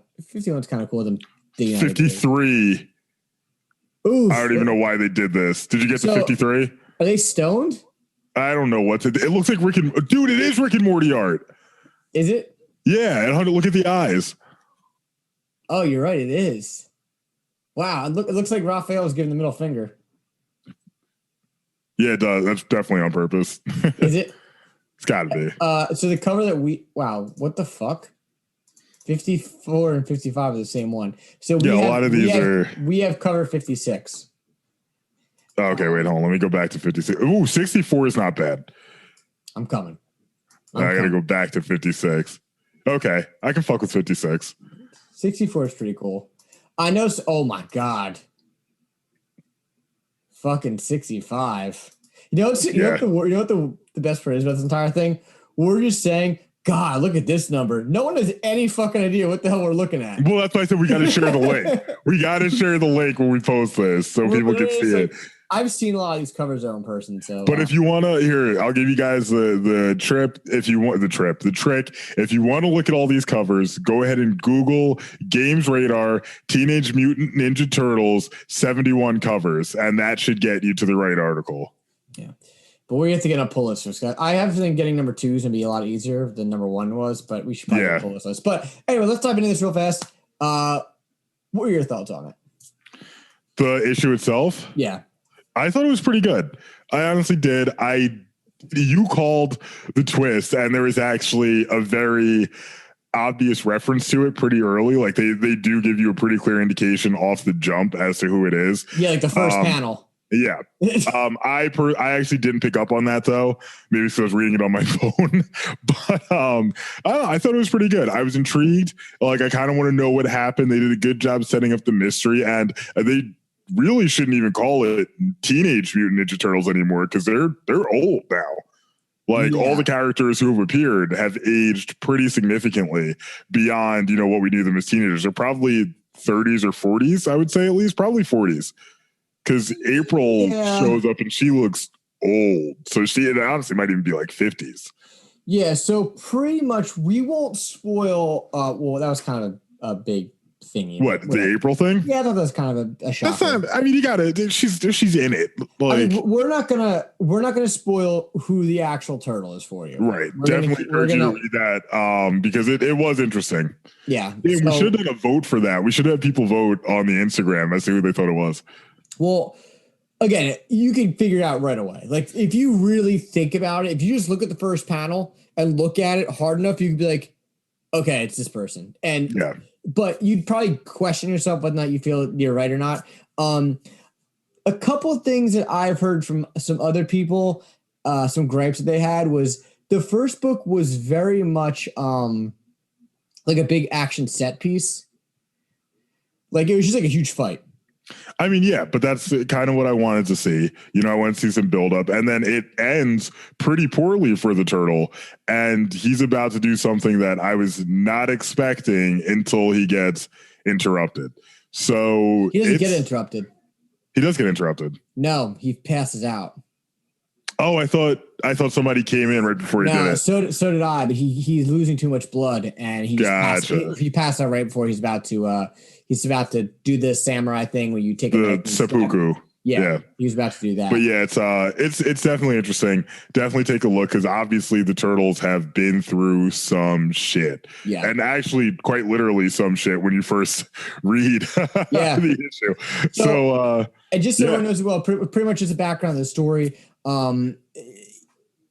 of cool. 53. Ooh, I don't even know why they did this. Did you get the 53? Are they stoned? I don't know what to do. It looks like dude, it is Rick and Morty art. Is it? Yeah, and look at the eyes. Oh, you're right. It is. Wow, it looks like Raphael was giving the middle finger. Yeah, it does. That's definitely on purpose. Is it? It's got to be. So the cover that what the fuck? 54 and 55 are the same one. So a lot of these we have cover 56. Okay, wait, hold on. Let me go back to 56. Ooh, 64 is not bad. I'm coming. I got to go back to 56. Okay, I can fuck with 56. 64 is pretty cool. I know. Oh my god. Fucking 65. You know what the best part is about this entire thing? We're just saying, God, look at this number. No one has any fucking idea what the hell we're looking at. Well, that's why I said we got to share the link. We got to share the link when we post this so people can see it. I've seen a lot of these covers though in person. So, but if you want to, I'll give you guys the trip. If you want the trick, if you want to look at all these covers, go ahead and Google Games Radar Teenage Mutant Ninja Turtles 71 covers, and that should get you to the right article. Yeah, but we have to get a pull list for Scott. I have to think getting number 2 is gonna be a lot easier than number 1 was, but we should probably get a pull list. But anyway, let's dive into this real fast. What are your thoughts on it? The issue itself? Yeah. I thought it was pretty good. I honestly did. You called the twist, and there was actually a very obvious reference to it pretty early. Like they do give you a pretty clear indication off the jump as to who it is. Yeah, like the first panel. Yeah. I actually didn't pick up on that though. Maybe because I was reading it on my phone. But I don't know. I thought it was pretty good. I was intrigued. Like I kind of want to know what happened. They did a good job setting up the mystery, and they really shouldn't even call it Teenage Mutant Ninja Turtles anymore because they're old now. Like all the characters who have appeared have aged pretty significantly beyond, what we knew them as teenagers. They're probably 30s or 40s, I would say at least, probably 40s. Because April shows up and she looks old. So it honestly might even be like 50s. Yeah, so pretty much we won't spoil. Well, that was kind of a big thingy. What, the April thing? Yeah, I thought that was kind of a shocker. That's not, I mean, you gotta. She's in it. Like, we're not gonna spoil who the actual turtle is for you. Right. Definitely urge you to read that because it was interesting. Yeah. We should have done a vote for that. We should have people vote on the Instagram as to who they thought it was. Well, again, you can figure it out right away. Like if you really think about it, if you just look at the first panel and look at it hard enough, you could be like, okay, it's this person. And but you'd probably question yourself whether or not you feel you're right or not. A couple of things that I've heard from some other people, some gripes that they had was the first book was very much like a big action set piece. Like it was just like a huge fight. I mean, yeah, but that's kind of what I wanted to see. I wanted to see some buildup, and then it ends pretty poorly for the turtle, and he's about to do something that I was not expecting until he gets interrupted. So he doesn't get interrupted. He does get interrupted. No, he passes out. Oh, I thought somebody came in right before he did it. So did I, but he's losing too much blood, and he passed out right before he's about to do the samurai thing where you take the seppuku. Yeah, he was about to do that. But yeah, it's definitely interesting. Definitely take a look because obviously the turtles have been through some shit. Yeah, and actually, quite literally, some shit when you first read the issue. So and just so everyone knows as well, pretty much as a background of the story.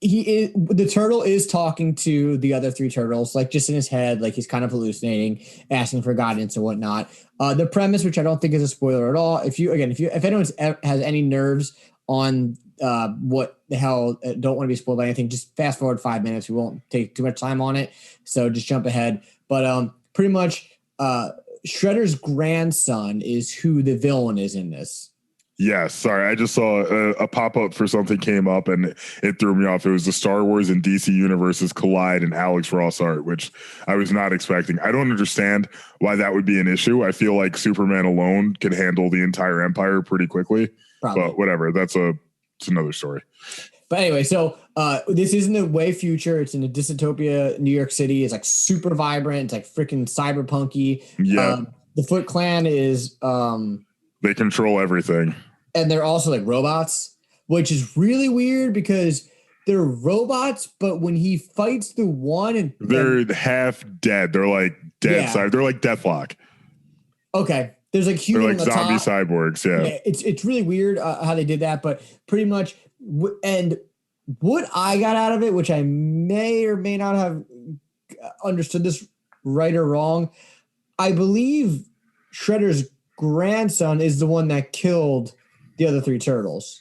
The turtle is talking to the other three turtles, like just in his head, like he's kind of hallucinating, asking for guidance and whatnot. The premise, which I don't think is a spoiler at all. If anyone has any nerves on what the hell, don't want to be spoiled by anything, just fast forward 5 minutes. We won't take too much time on it, so just jump ahead. But pretty much, Shredder's grandson is who the villain is in this. Yes, sorry. I just saw a pop-up for something came up and it threw me off. It was the Star Wars and DC universes collide in Alex Ross art, which I was not expecting. I don't understand why that would be an issue. I feel like Superman alone could handle the entire empire pretty quickly. Probably. But whatever. It's another story. But anyway, so this isn't the way future. It's in a dystopia, New York City. It's like super vibrant. It's like freaking cyberpunky. Yeah. The Foot Clan is... they control everything. And they're also like robots, which is really weird because they're robots, but when he fights the one and they're half dead. They're like dead side. They're like Deathlock. Okay. There's like human they're like on the zombie top. Cyborgs. Yeah. It's really weird how they did that, but pretty much. And what I got out of it, which I may or may not have understood this right or wrong, I believe Shredder's grandson is the one that killed the other three turtles.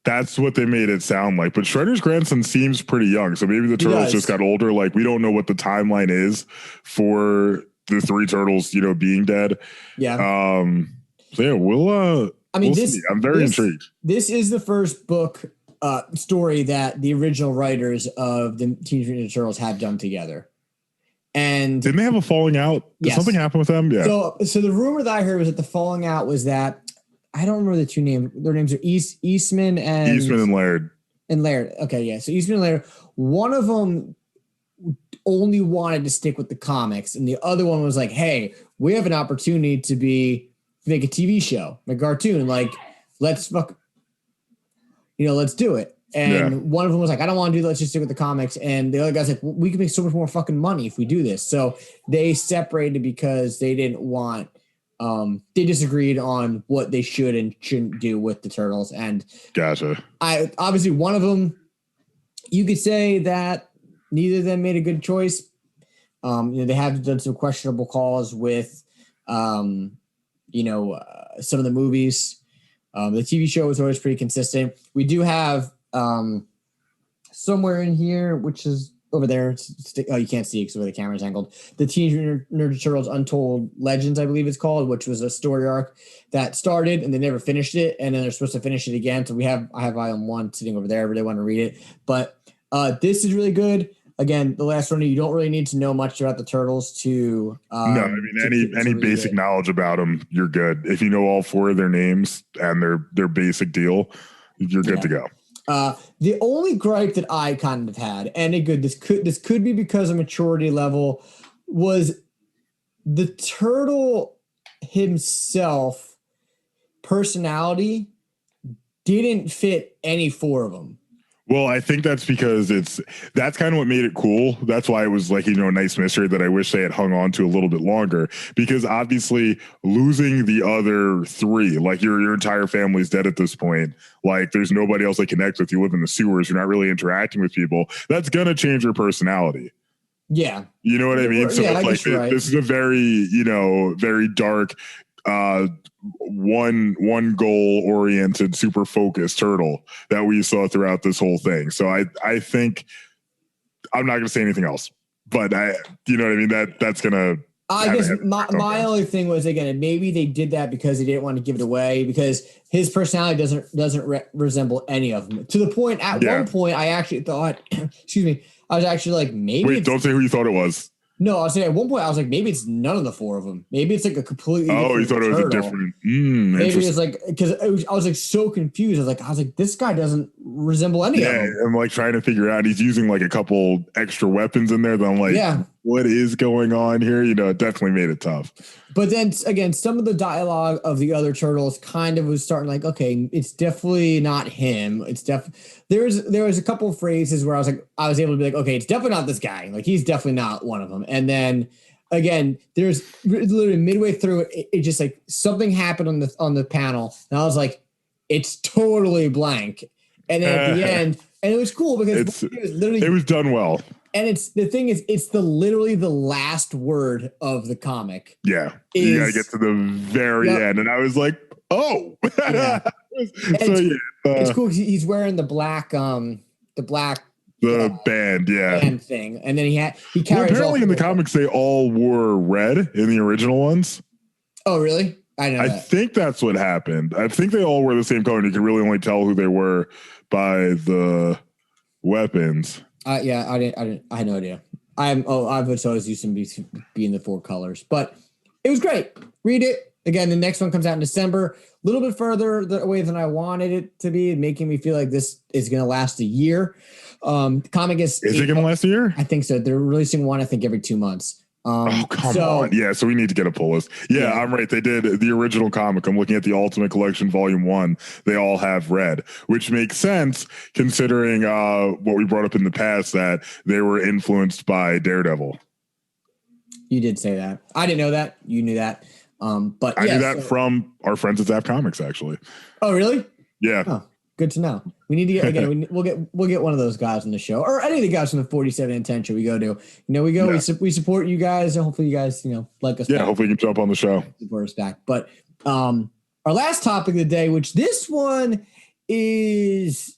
That's what they made it sound like. But Shredder's grandson seems pretty young. So maybe the turtles just got older. Like, we don't know what the timeline is for the three turtles, being dead. Yeah. So yeah, we'll see. I'm very intrigued. This is the first book story that the original writers of the Teenage Mutant Ninja Turtles have done together. And didn't they have a falling out? Did something happen with them? Yeah. So the rumor that I heard was that the falling out was that I don't remember the two names. Their names are Eastman and Laird. And Laird. Okay, yeah. So Eastman and Laird. One of them only wanted to stick with the comics, and the other one was like, "Hey, we have an opportunity to make a TV show, a cartoon. Like, let's do it." And one of them was like, I don't want to do that. Let's just stick with the comics. And the other guy's like, well, we can make so much more fucking money if we do this. So they separated because they didn't want, they disagreed on what they should and shouldn't do with the turtles. And gotcha. Obviously one of them, you could say that neither of them made a good choice. They have done some questionable calls with, some of the movies. The TV show was always pretty consistent. We do have, somewhere in here, which is over there. Oh, you can't see it because the camera's angled. The Teenage Mutant Ninja Turtles Untold Legends, I believe it's called, which was a story arc that started and they never finished it, and then they're supposed to finish it again. So I have volume 1 sitting over there if they want to read it. But this is really good. Again, the last one, you don't really need to know much about the Turtles to. No, I mean any basic knowledge about them, you're good. If you know all 4 of their names and their basic deal, you're good to go. The only gripe that I kind of had, and this could be because of maturity level, was the turtle himself personality didn't fit any 4 of them. Well, I think that's because that's kind of what made it cool. That's why it was like, a nice mystery that I wish they had hung on to a little bit longer, because obviously losing the other 3, like your entire family's dead at this point. Like there's nobody else that connects with you. Live in the sewers. You're not really interacting with people. That's going to change your personality. Yeah. You know what I mean? So yeah, it's like, this is a very, very dark, one goal oriented, super focused turtle that we saw throughout this whole thing. So I think I'm not going to say anything else, but you know what I mean? That's going to, I guess my only thing was, again, maybe they did that because they didn't want to give it away, because his personality doesn't resemble any of them, to the point at one point I actually thought, excuse me, I was actually like, maybe. Wait, don't say who you thought it was. No, I was saying at one point I was like, maybe it's none of the 4 of them. Maybe it's like a completely different you thought it was turtle. a different. Maybe it's like, because I was like so confused. I was like, this guy doesn't resemble any of them. I'm like trying to figure out. He's using like a couple extra weapons in there that I'm like, what is going on here? It definitely made it tough. But then again, some of the dialogue of the other turtles kind of was starting like, okay, it's definitely not him. It's there was a couple of phrases where I was able to be like, okay, it's definitely not this guy. Like he's definitely not one of them. And then again, there's literally midway through it just like something happened on the panel, and I was like, it's totally blank. And then at the end, and it was cool because it was done well. And it's literally the last word of the comic. Yeah. You got to get to the very end. And I was like, oh. Yeah. It's cool because he's wearing the black band, band thing. And then he carries. Well, apparently in the comics, they all wore red in the original ones. Oh, really? I think that's what happened. I think they all were the same color, and you could really only tell who they were by the weapons. I had no idea. I was always used to be in the 4 colors, but it was great. Read it again. The next one comes out in December, a little bit further away than I wanted it to be, making me feel like this is going to last a year. The comic is it going to last a year? I think so. They're releasing one, I think, every 2 months. Come on. Yeah, so we need to get a pull list. Yeah, I'm right. They did the original comic. I'm looking at the Ultimate Collection Volume 1. They all have red, which makes sense considering what we brought up in the past, that they were influenced by Daredevil. You did say that. I didn't know that. You knew that. But I knew that from our friends at Zap Comics, actually. Oh, really? Yeah. Oh, good to know. We need to get again. We'll get one of those guys on the show, or any of the guys from the 47 and 10 show. We go to. We support you guys, and hopefully you guys like us. Yeah, back. Hopefully you can jump on the show. Support us back. But our last topic of the day, which this one is,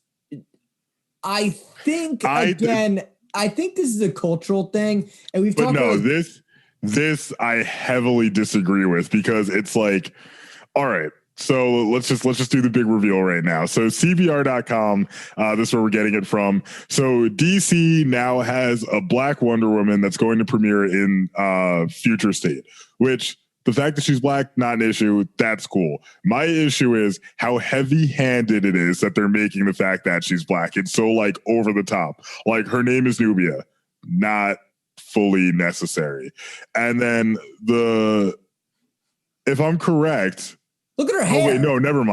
I think this is a cultural thing, and we've talked. But no, this I heavily disagree with, because it's like, all right. So let's just do the big reveal right now. So CBR.com, this is where we're getting it from. So DC now has a Black Wonder Woman that's going to premiere in Future State, which the fact that she's Black, not an issue. That's cool. My issue is how heavy-handed it is that they're making the fact that she's Black. It's so like over the top. Like her name is Nubia, not fully necessary. And then if I'm correct. Look at her hair. Oh, wait, no, never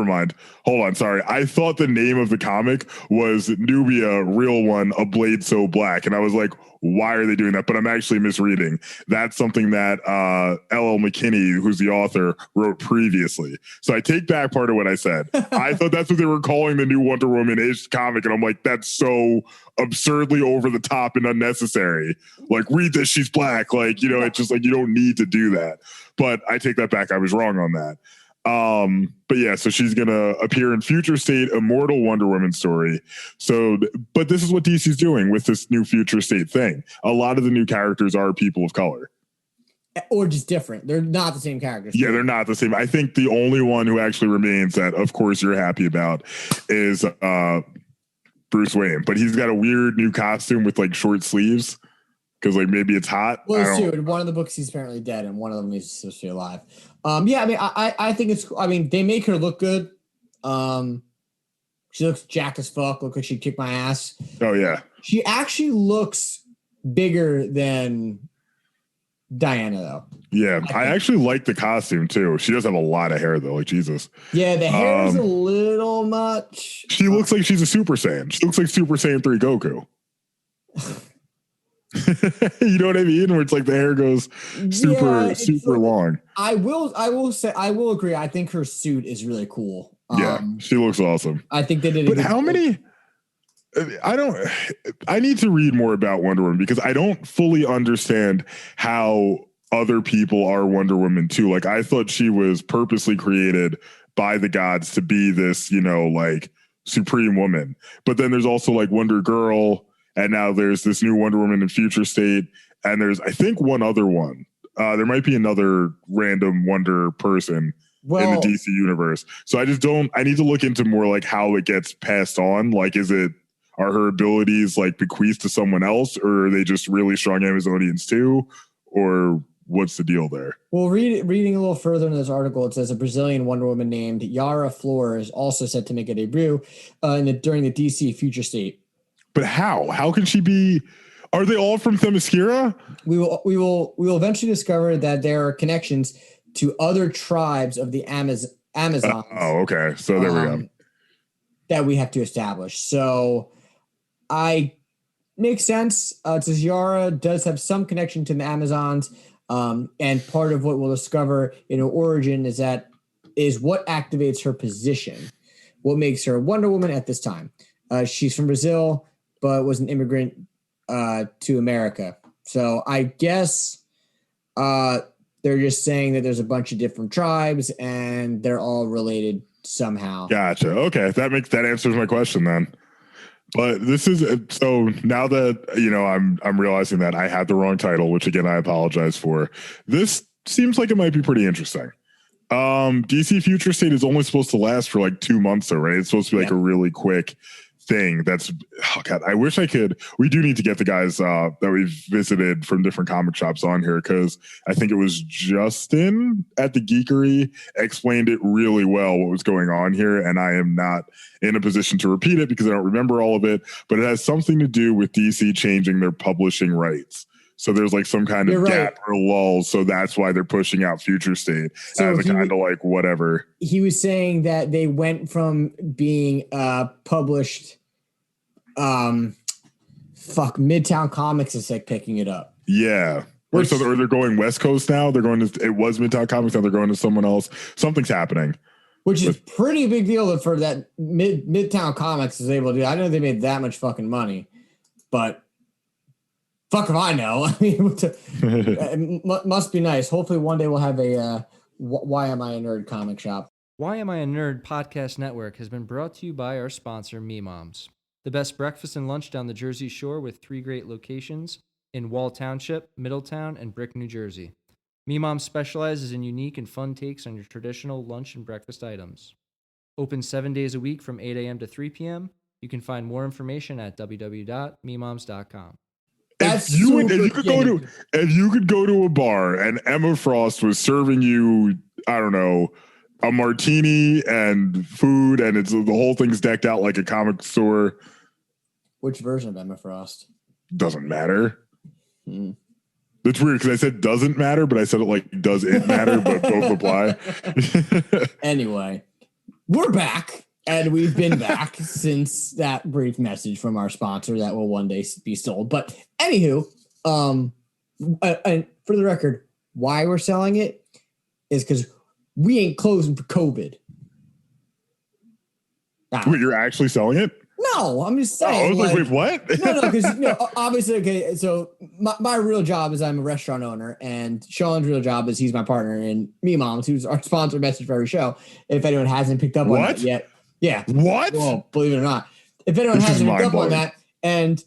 mind. Hold on, sorry. I thought the name of the comic was Nubia, Real One, A Blade So Black. And I was like, why are they doing that? But I'm actually misreading. That's something that L.L. McKinney, who's the author, wrote previously. So I take back part of what I said. I thought that's what they were calling the new Wonder Woman-ish comic. And I'm like, that's so absurdly over the top and unnecessary. Like, read this, she's black. Like, you know, it's just like, you don't need to do that. But I take that back. I was wrong on that. But yeah, so she's going to appear in Future State Immortal Wonder Woman story. So, but this is what DC's doing with this new Future State thing. A lot of the new characters are people of color. Or just different. They're not the same characters. Yeah, they're not the same. I think the only one who actually remains that, of course, you're happy about is Bruce Wayne. But he's got a weird new costume with like short sleeves because like maybe it's hot. Well, it's true. In one of the books, he's apparently dead, and one of them he's supposed to be alive. Yeah, I mean, I think it's. I mean, they make her look good. She looks jacked as fuck. Look like she'd kick my ass. Oh yeah. She actually looks bigger than Diana, though. Yeah, I actually like the costume too. She does have a lot of hair though, like Jesus. Yeah, the hair is a little much. She looks like she's a Super Saiyan. She looks like Super Saiyan 3 Goku. You know what I mean? Where it's like the hair goes super long. I will agree. I think her suit is really cool. Yeah, she looks awesome. I think they did. But how many? I need to read more about Wonder Woman because I don't fully understand how other people are Wonder Woman too. Like, I thought she was purposely created by the gods to be this, you know, like supreme woman. But then there's also like Wonder Girl, and now there's this new Wonder Woman in Future State, and there's, I think, one other one. There might be another random Wonder person in the DC universe. So I need to look into more like how it gets passed on. Like, are her abilities like bequeathed to someone else, or are they just really strong Amazonians too? Or what's the deal there? Well, reading a little further in this article, it says a Brazilian Wonder Woman named Yara Flor is also set to make a debut during the DC Future State. But how? How can she be? Are they all from Themyscira? We will eventually discover that there are connections to other tribes of the Amazons. Oh, okay. So there we go. That we have to establish. So makes sense. Yara does have some connection to the Amazons. And part of what we'll discover in her origin is what activates her position. What makes her Wonder Woman at this time. She's from Brazil, but was an immigrant to America. So I guess they're just saying that there's a bunch of different tribes and they're all related somehow. Gotcha. Okay. That answers my question then. But this is, so now that, you know, I'm realizing that I had the wrong title, which again, I apologize for. This seems like it might be pretty interesting. DC Future State is only supposed to last for like 2 months, though, right? It's supposed to be like a really quick thing. I wish I could. We do need to get the guys that we've visited from different comic shops on here, because I think it was Justin at the Geekery explained it really well what was going on here, and I am not in a position to repeat it because I don't remember all of it, but it has something to do with DC changing their publishing rights. So there's like some kind of gap or lull. So that's why they're pushing out Future State as a kind of like whatever. He was saying that they went from being published. Midtown Comics is like picking it up. Yeah. Or they're going West Coast now. They're going to, it was Midtown Comics. Now they're going to someone else. Something's happening. Which is pretty big deal for that Midtown Comics is able to do. I don't know if they made that much fucking money, but fuck if I know. I mean, it must be nice. Hopefully one day we'll have a Why Am I a Nerd comic shop. Why Am I a Nerd podcast network has been brought to you by our sponsor, Me Moms. The best breakfast and lunch down the Jersey Shore with 3 great locations in Wall Township, Middletown, and Brick, New Jersey. Me Moms specializes in unique and fun takes on your traditional lunch and breakfast items. Open 7 days a week from 8 a.m. to 3 p.m. You can find more information at www.memoms.com. If you could go to a bar and Emma Frost was serving you, I don't know, a martini and food, and the whole thing's decked out like a comic store. Which version of Emma Frost? Doesn't matter. It's weird because I said doesn't matter, but I said it like does it matter, but both apply. Anyway, we're back. And we've been back since that brief message from our sponsor that will one day be sold. But anywho, and for the record, why we're selling it is because we ain't closing for COVID. Wait, you're actually selling it? No, I'm just saying. I was like, wait, what? No, because obviously, okay. So my real job is I'm a restaurant owner, and Sean's real job is he's my partner, and Me Moms, who's our sponsor message for every show. If anyone hasn't picked up on that yet, yeah. What? Well, believe it or not, if anyone hasn't picked up on that, and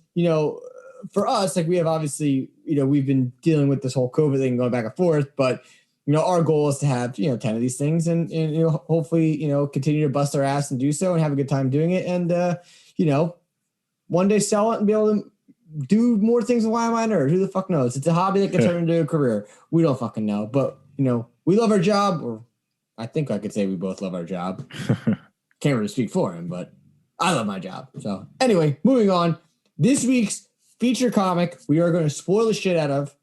for us, like we have obviously, we've been dealing with this whole COVID thing going back and forth, but our goal is to have 10 of these things, and hopefully continue to bust our ass and do so, and have a good time doing it, and one day sell it and be able to do more things with Why Am I a Nerd? Who the fuck knows? It's a hobby that can turn into a career. We don't fucking know. But, we love our job, or I think I could say we both love our job. Can't really speak for him, but I love my job. So anyway, moving on. This week's feature comic we are going to spoil the shit out of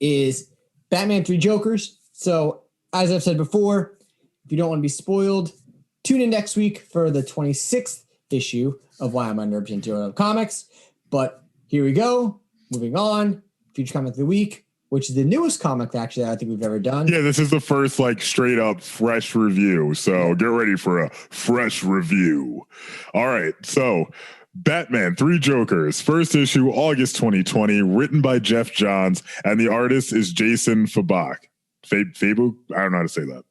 is Batman 3 Jokers. So as I've said before, if you don't want to be spoiled, tune in next week for the 26th issue of Why Am I Nerd into Yo Wud Up Comics. But here we go. Moving on. Feature comic of the week, which is the newest comic actually that I think we've ever done. Yeah, this is the first straight up fresh review. So get ready for a fresh review. All right. So Batman 3 Jokers, first issue, August 2020, written by Jeff Johns, and the artist is Jason Fabok. Fabu? I don't know how to say that.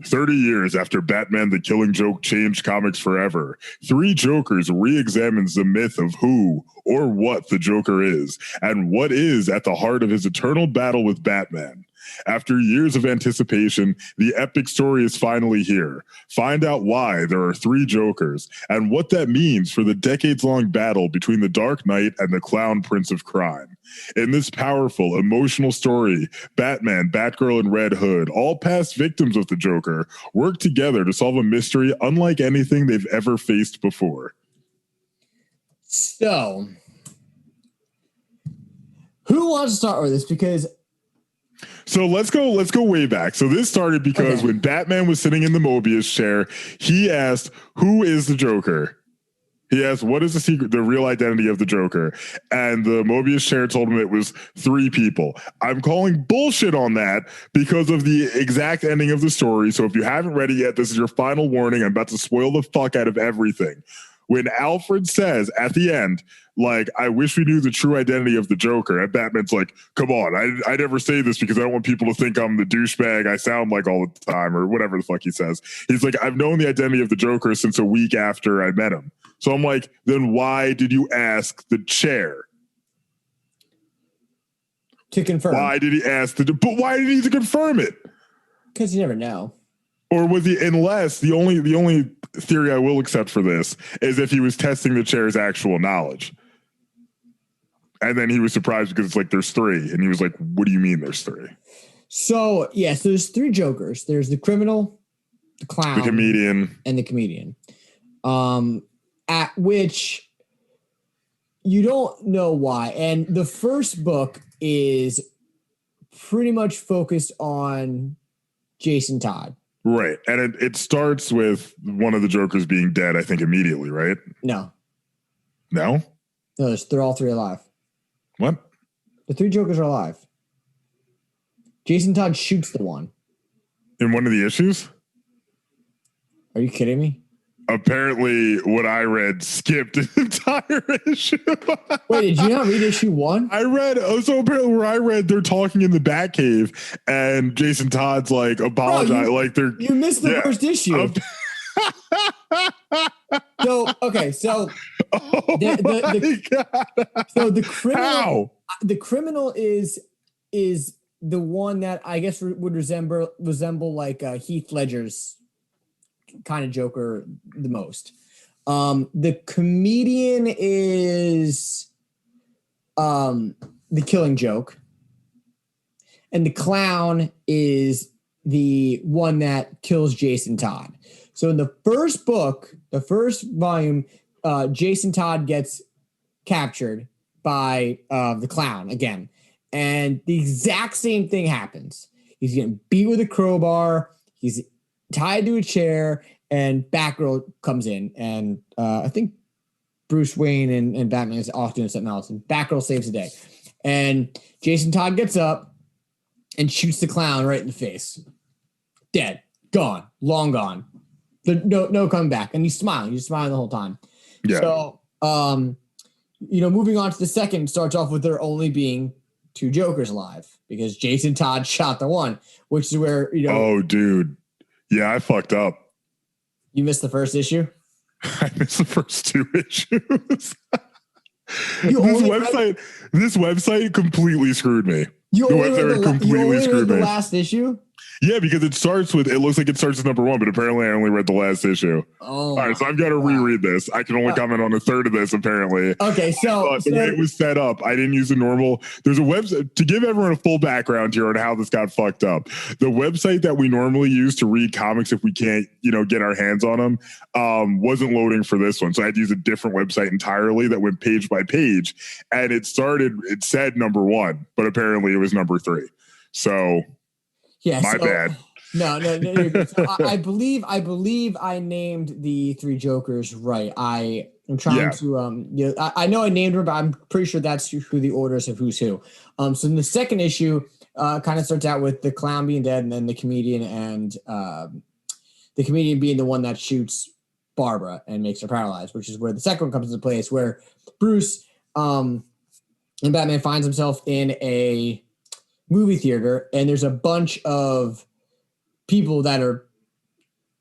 30 years after Batman the Killing Joke changed comics forever, 3 Jokers re-examines the myth of who or what the Joker is, and what is at the heart of his eternal battle with Batman. After years of anticipation, the epic story is finally here. Find out why there are 3 Jokers, and what that means for the decades-long battle between the Dark Knight and the Clown Prince of Crime. In this powerful, emotional story, Batman, Batgirl, and Red Hood, all past victims of the Joker, work together to solve a mystery unlike anything they've ever faced before. So, who wants to start with this? Because so let's go way back. So this started because when Batman was sitting in the Mobius chair, he asked, "Who is the Joker?" He asked, "What is the real identity of the Joker?" And the Mobius chair told him it was 3 people. I'm calling bullshit on that because of the exact ending of the story. So if you haven't read it yet, this is your final warning. I'm about to spoil the fuck out of everything. When Alfred says at the end, I wish we knew the true identity of the Joker, and Batman's like, come on, I never say this because I don't want people to think I'm the douchebag I sound like all the time, or whatever the fuck he says. He's like, I've known the identity of the Joker since a week after I met him. So I'm like, then why did you ask the chair? To confirm. Why did he ask but why did he need to confirm it? Because you never know. Or was he, unless the only theory I will accept for this is if he was testing the chair's actual knowledge. And then he was surprised because it's there's 3. And he was like, what do you mean there's 3? So, yes, there's 3 Jokers. There's the criminal, the clown, the comedian, and the comedian. At which you don't know why. And the first book is pretty much focused on Jason Todd. Right. And it starts with one of the Jokers being dead, I think, immediately, right? No. No? No, they're all 3 alive. What? The 3 Jokers are alive. Jason Todd shoots the one. In one of the issues? Are you kidding me? Apparently, what I read skipped an entire issue. Wait, did you not read issue 1? I read, so apparently where I read, they're talking in the Batcave, and Jason Todd's apologize. Bro, you missed the first issue. So, okay, so the criminal is the one that I guess would resemble Heath Ledger's kind of Joker the most. The comedian is the Killing Joke, and the clown is the one that kills Jason Todd. So in the first book, the first volume, Jason Todd gets captured by the clown again. And the exact same thing happens. He's getting beat with a crowbar. He's tied to a chair, and Batgirl comes in. And I think Bruce Wayne and Batman is off doing something else. And Batgirl saves the day. And Jason Todd gets up and shoots the clown right in the face. Dead. Gone. Long gone. No coming back. And he's smiling. He's smiling the whole time. Yeah. So, moving on to the second, starts off with there only being 2 Jokers alive because Jason Todd shot the one, which is where, Oh, dude. Yeah, I fucked up. You missed the first issue? I missed the first 2 issues. This website completely screwed me. You only read the last issue? Yeah, because it looks like it starts with number 1, but apparently I only read the last issue. Oh, all right, so I've got to reread this. I can only comment on a third of this, apparently. Okay, so the way it was set up, I didn't use the normal. There's a website to give everyone a full background here on how this got fucked up. The website that we normally use to read comics if we can't, get our hands on them, wasn't loading for this one. So I had to use a different website entirely that went page by page. And it said number 1, but apparently it was number 3. So yeah, my bad. No. So I believe I named the 3 Jokers right. I am trying to I know I named her, but I'm pretty sure that's who the orders of who's who. So in the second issue, kind of starts out with the clown being dead, and then the comedian, and the comedian being the one that shoots Barbara and makes her paralyzed, which is where the second one comes into place, where Bruce and Batman finds himself in a movie theater, and there's a bunch of people that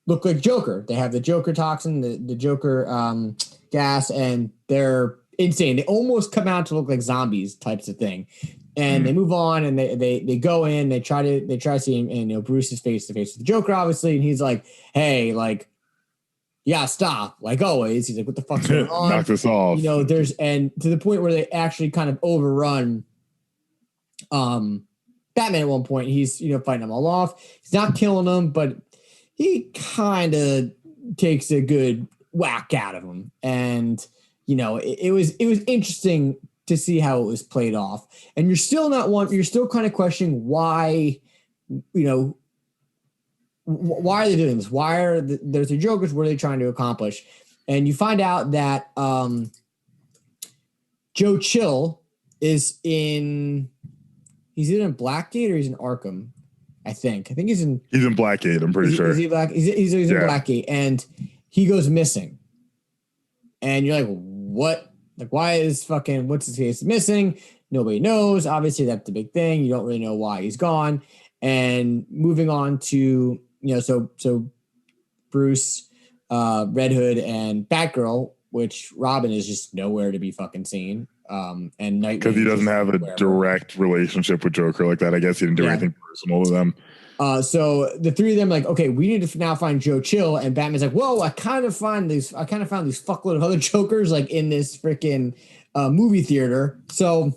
look like Joker. They have the Joker toxin, the Joker gas, and they're insane. They almost come out to look like zombies types of thing. And they move on, and they go in. They try to see him, and Bruce is face to face with the Joker, obviously, and he's like, "Hey, like, yeah, stop!" Like always, he's like, "What the fuck's going on? Knock this off." And to the point where they actually kind of overrun Batman at one point. He's fighting them all off. He's not killing them, but he kind of takes a good whack out of them. And it was interesting to see how it was played off. And you're still kind of questioning why are they doing this? Why are there's the Jokers? What are they trying to accomplish? And you find out that Joe Chill is in. He's either in Blackgate or he's in Arkham, I think. I think he's in Blackgate, I'm pretty sure. He's in Blackgate, and he goes missing. And you're like, what? Like, why is what's his face missing? Nobody knows. Obviously, that's the big thing. You don't really know why he's gone. And moving on to, so Bruce, Red Hood, and Batgirl, which Robin is just nowhere to be fucking seen. And Nightwing, because he doesn't have a direct relationship with Joker like that. I guess he didn't do anything personal to them. So the 3 of them like, okay, we need to now find Joe Chill, and Batman's like, whoa, I kind of found these fuckload of other Jokers like in this freaking movie theater. So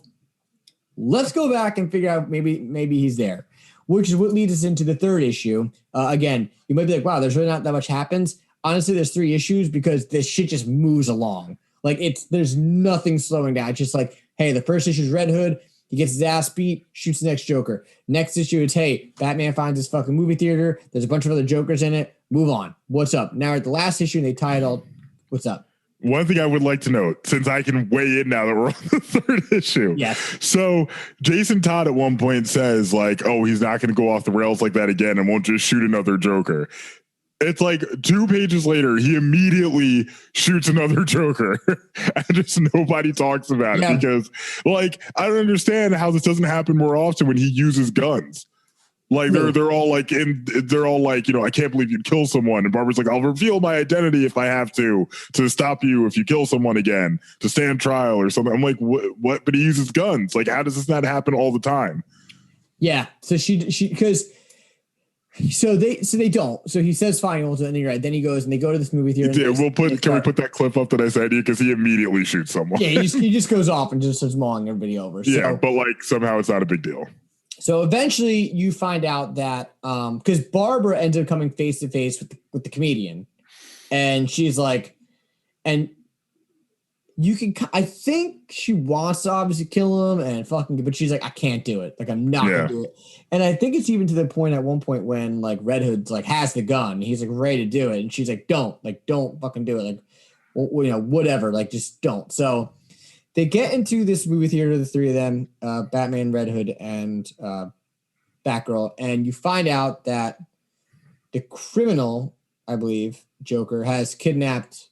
let's go back and figure out maybe he's there, which is what leads us into the 3rd issue. Again, you might be like, wow, there's really not that much happens. Honestly, there's 3 issues because this shit just moves along. Like there's nothing slowing down. It's just like, hey, the first issue is Red Hood. He gets his ass beat, shoots the next Joker. Next issue, it's, hey, Batman finds his fucking movie theater. There's a bunch of other Jokers in it. Move on. What's up? Now at the last issue, and they tie it all. What's up? One thing I would like to note, since I can weigh in now that we're on the 3rd issue. Yes. So Jason Todd at one point says like, oh, he's not going to go off the rails like that again and won't just shoot another Joker. It's like 2 pages later, he immediately shoots another Joker, and just nobody talks about it because, like, I don't understand how this doesn't happen more often when he uses guns. Like they're all like, I can't believe you'd kill someone, and Barbara's like, I'll reveal my identity if I have to stop you if you kill someone again, to stand trial or something. I'm like, what? But he uses guns. Like, how does this not happen all the time? Yeah. So she because. So they don't. So he says fine, and you're right. Then he goes and they go to this movie theater. Yeah, can we put that clip up that I sent you? Because he immediately shoots someone. Yeah, he just goes off and just starts mauling everybody over. So, yeah, but like somehow it's not a big deal. So eventually you find out that because Barbara ends up coming face to face with the comedian, and she's like, and you can, I think she wants to obviously kill him and fucking, but she's like, I can't do it. Like, I'm not gonna do it. And I think it's even to the point at one point when like Red Hood's like has the gun, he's like ready to do it, and she's like, don't fucking do it. Like, whatever, like just don't. So they get into this movie theater, the 3 of them, Batman, Red Hood, and Batgirl, and you find out that the criminal, I believe, Joker, has kidnapped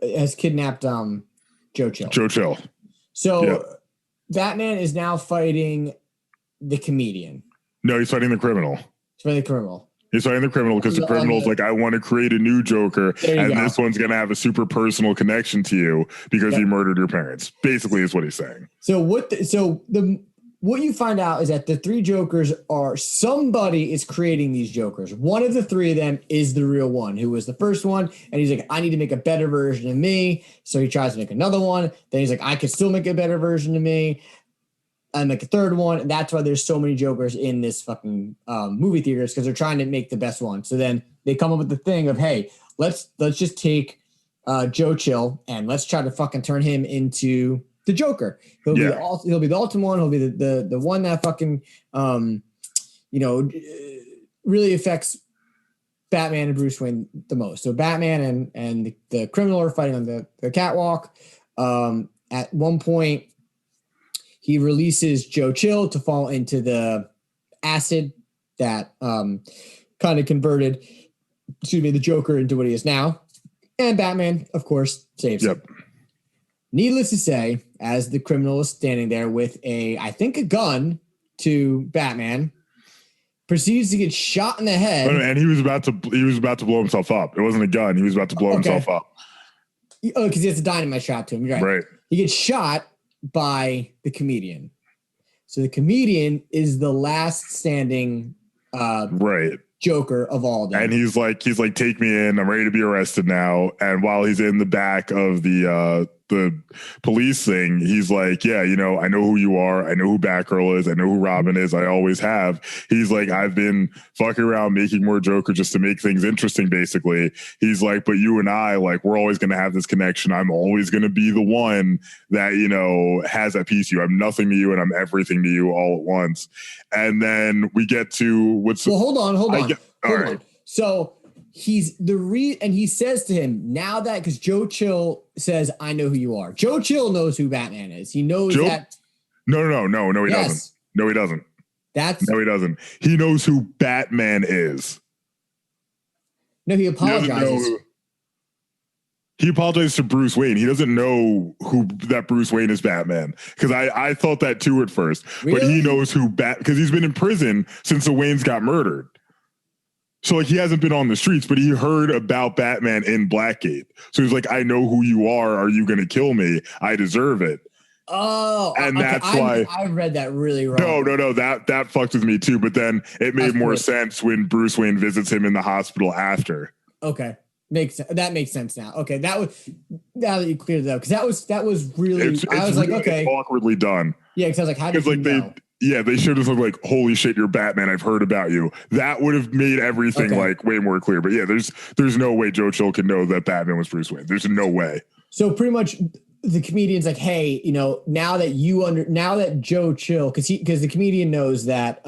has kidnapped Joe Chill. Joe Chill. So Batman is now fighting the comedian. No, he's fighting the criminal. He's fighting the criminal. He's fighting the criminal because the criminal's like, I want to create a new Joker, and this one's going to have a super personal connection to you because you murdered your parents. Basically, is what he's saying. So what you find out is that the three Jokers are somebody is creating these Jokers. One of the three of them is the real one, who was the first one, and he's like, I need to make a better version of me. So he tries to make another one. Then he's like, I could still make a better version of me. And like a third one, and that's why there's so many Jokers in this fucking movie theaters, because they're trying to make the best one. So then they come up with the thing of, hey, let's just take Joe Chill and let's try to fucking turn him into the Joker. He'll be the ultimate one. He'll be the one that fucking really affects Batman and Bruce Wayne the most. So Batman and the criminal are fighting on the catwalk. At one point, he releases Joe Chill to fall into the acid that kind of converted, the Joker into what he is now. And Batman, of course, saves him. Needless to say, as the criminal is standing there with a gun to Batman, proceeds to get shot in the head. And he was about to blow himself up. It wasn't a gun. He was about to blow himself up. Oh, because he has a dynamite shot to him. You're right. He gets shot by the comedian. So the comedian is the last standing Joker of all them. And he's like, take me in. I'm ready to be arrested now. And while he's in the back of the police thing, he's like, yeah, I know who you are. I know who Batgirl is. I know who Robin is. I always have. He's like, I've been fucking around making more Joker just to make things interesting, basically. He's like, but you and I, like, we're always going to have this connection. I'm always going to be the one that, has that piece of you. I'm nothing to you and I'm everything to you all at once. And then we get to hold on. So he's and he says to him now that, because Joe Chill says, I know who you are. Joe Chill knows who Batman is. He knows that. No, he doesn't. No, he doesn't. No, he doesn't. He knows who Batman is. No, he apologizes. He apologizes to Bruce Wayne. He doesn't know that Bruce Wayne is Batman. Because I thought that too at first. Really? But he knows because he's been in prison since the Waynes got murdered. So like he hasn't been on the streets, but he heard about Batman in Blackgate. So he's like, I know who you are. Are you going to kill me? I deserve it. Oh, and that's why I read that really wrong. No. That fucked with me too. But then it made more sense when Bruce Wayne visits him in the hospital after. Okay. That makes sense now. Okay. Now that you cleared it up, because that was really, I was really like, okay. Awkwardly done. Yeah. Because I was like, how did you know? They should have like, holy shit, you're Batman. I've heard about you. That would have made everything like way more clear. But yeah, there's no way Joe Chill can know that Batman was Bruce Wayne. There's no way. So pretty much the comedian's like, hey, now that Joe Chill, because the comedian knows that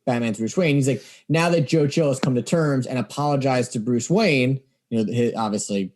Batman's Bruce Wayne. He's like, now that Joe Chill has come to terms and apologized to Bruce Wayne, obviously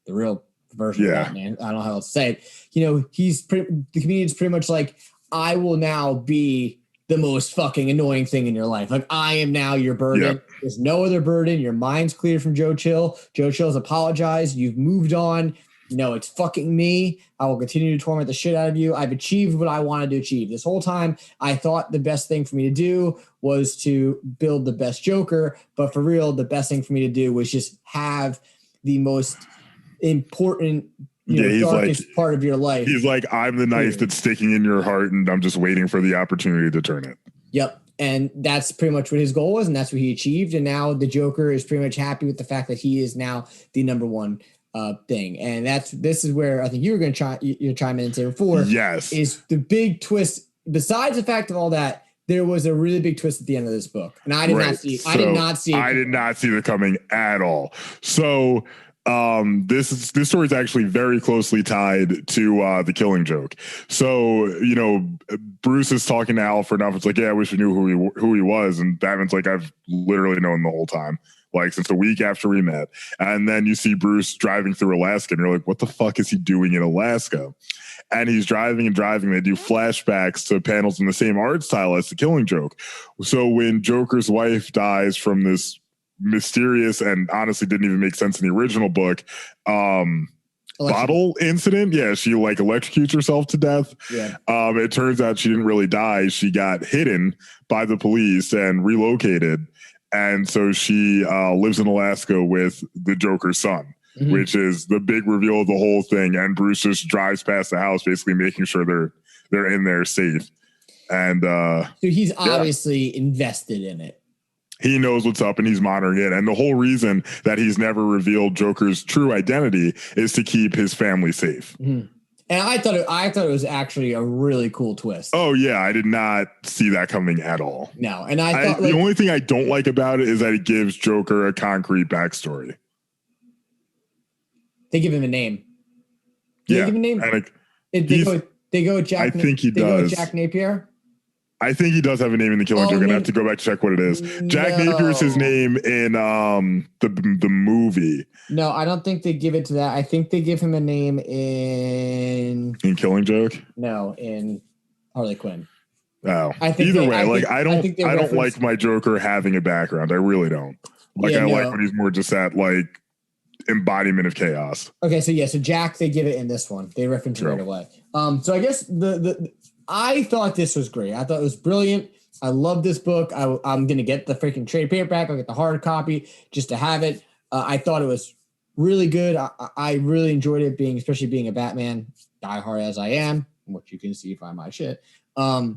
the real version of Batman. I don't know how else to say it. The comedian's pretty much like, I will now be the most fucking annoying thing in your life. Like, I am now your burden. Yep. There's no other burden. Your mind's cleared from Joe Chill. Joe Chill has apologized. You've moved on. It's fucking me. I will continue to torment the shit out of you. I've achieved what I wanted to achieve. This whole time, I thought the best thing for me to do was to build the best Joker. But for real, the best thing for me to do was just have the most important darkest part of your life. He's like, I'm the knife that's sticking in your heart, and I'm just waiting for the opportunity to turn it. Yep. And that's pretty much what his goal was, and that's what he achieved. And now the Joker is pretty much happy with the fact that he is now the number one thing. And this is where I think you were going to chime in and say before. Yes. Is the big twist, besides the fact of all that, there was a really big twist at the end of this book. And I did not see it. I did not see it coming at all. So this story is actually very closely tied to the Killing Joke. So Bruce is talking to Alfred, and Alfred's like, yeah, I wish we knew who he was, and Batman's like, I've literally known the whole time, like since the week after we met. And then you see Bruce driving through Alaska, and you're like, what the fuck is he doing in Alaska? And he's driving and driving. They do flashbacks to panels in the same art style as the Killing Joke. So when Joker's wife dies from this mysterious and honestly didn't even make sense in the original book bottle incident. Yeah, she like electrocutes herself to death. Yeah. It turns out she didn't really die. She got hidden by the police and relocated. And so she lives in Alaska with the Joker's son, which is the big reveal of the whole thing. And Bruce just drives past the house, basically making sure they're in there safe. And so he's obviously invested in it. He knows what's up and he's monitoring it. And the whole reason that he's never revealed Joker's true identity is to keep his family safe. And I thought it was actually a really cool twist. Oh yeah, I did not see that coming at all. No, and I thought the only thing I don't like about it is that it gives Joker a concrete backstory. They give him a name. They give him a name. They go with Jack. I think he does. Go with Jack Napier. I think he does have a name in the Killing Joke. I'm gonna have to go back to check what it is. Jack Napier is his name in the movie. No, I don't think they give it to that. I think they give him a name in Killing Joke. No, in Harley Quinn. Oh, either way, I don't like my Joker having a background. I really don't. Like when he's more just that like embodiment of chaos. Okay, so Jack, they give it in this one. They reference it right away. So I guess I thought this was great. I thought it was brilliant. I love this book. I'm going to get the freaking trade paperback. I'll get the hard copy just to have it. I thought it was really good. I really enjoyed it, especially being a Batman diehard as I am, which you can see from my shit. I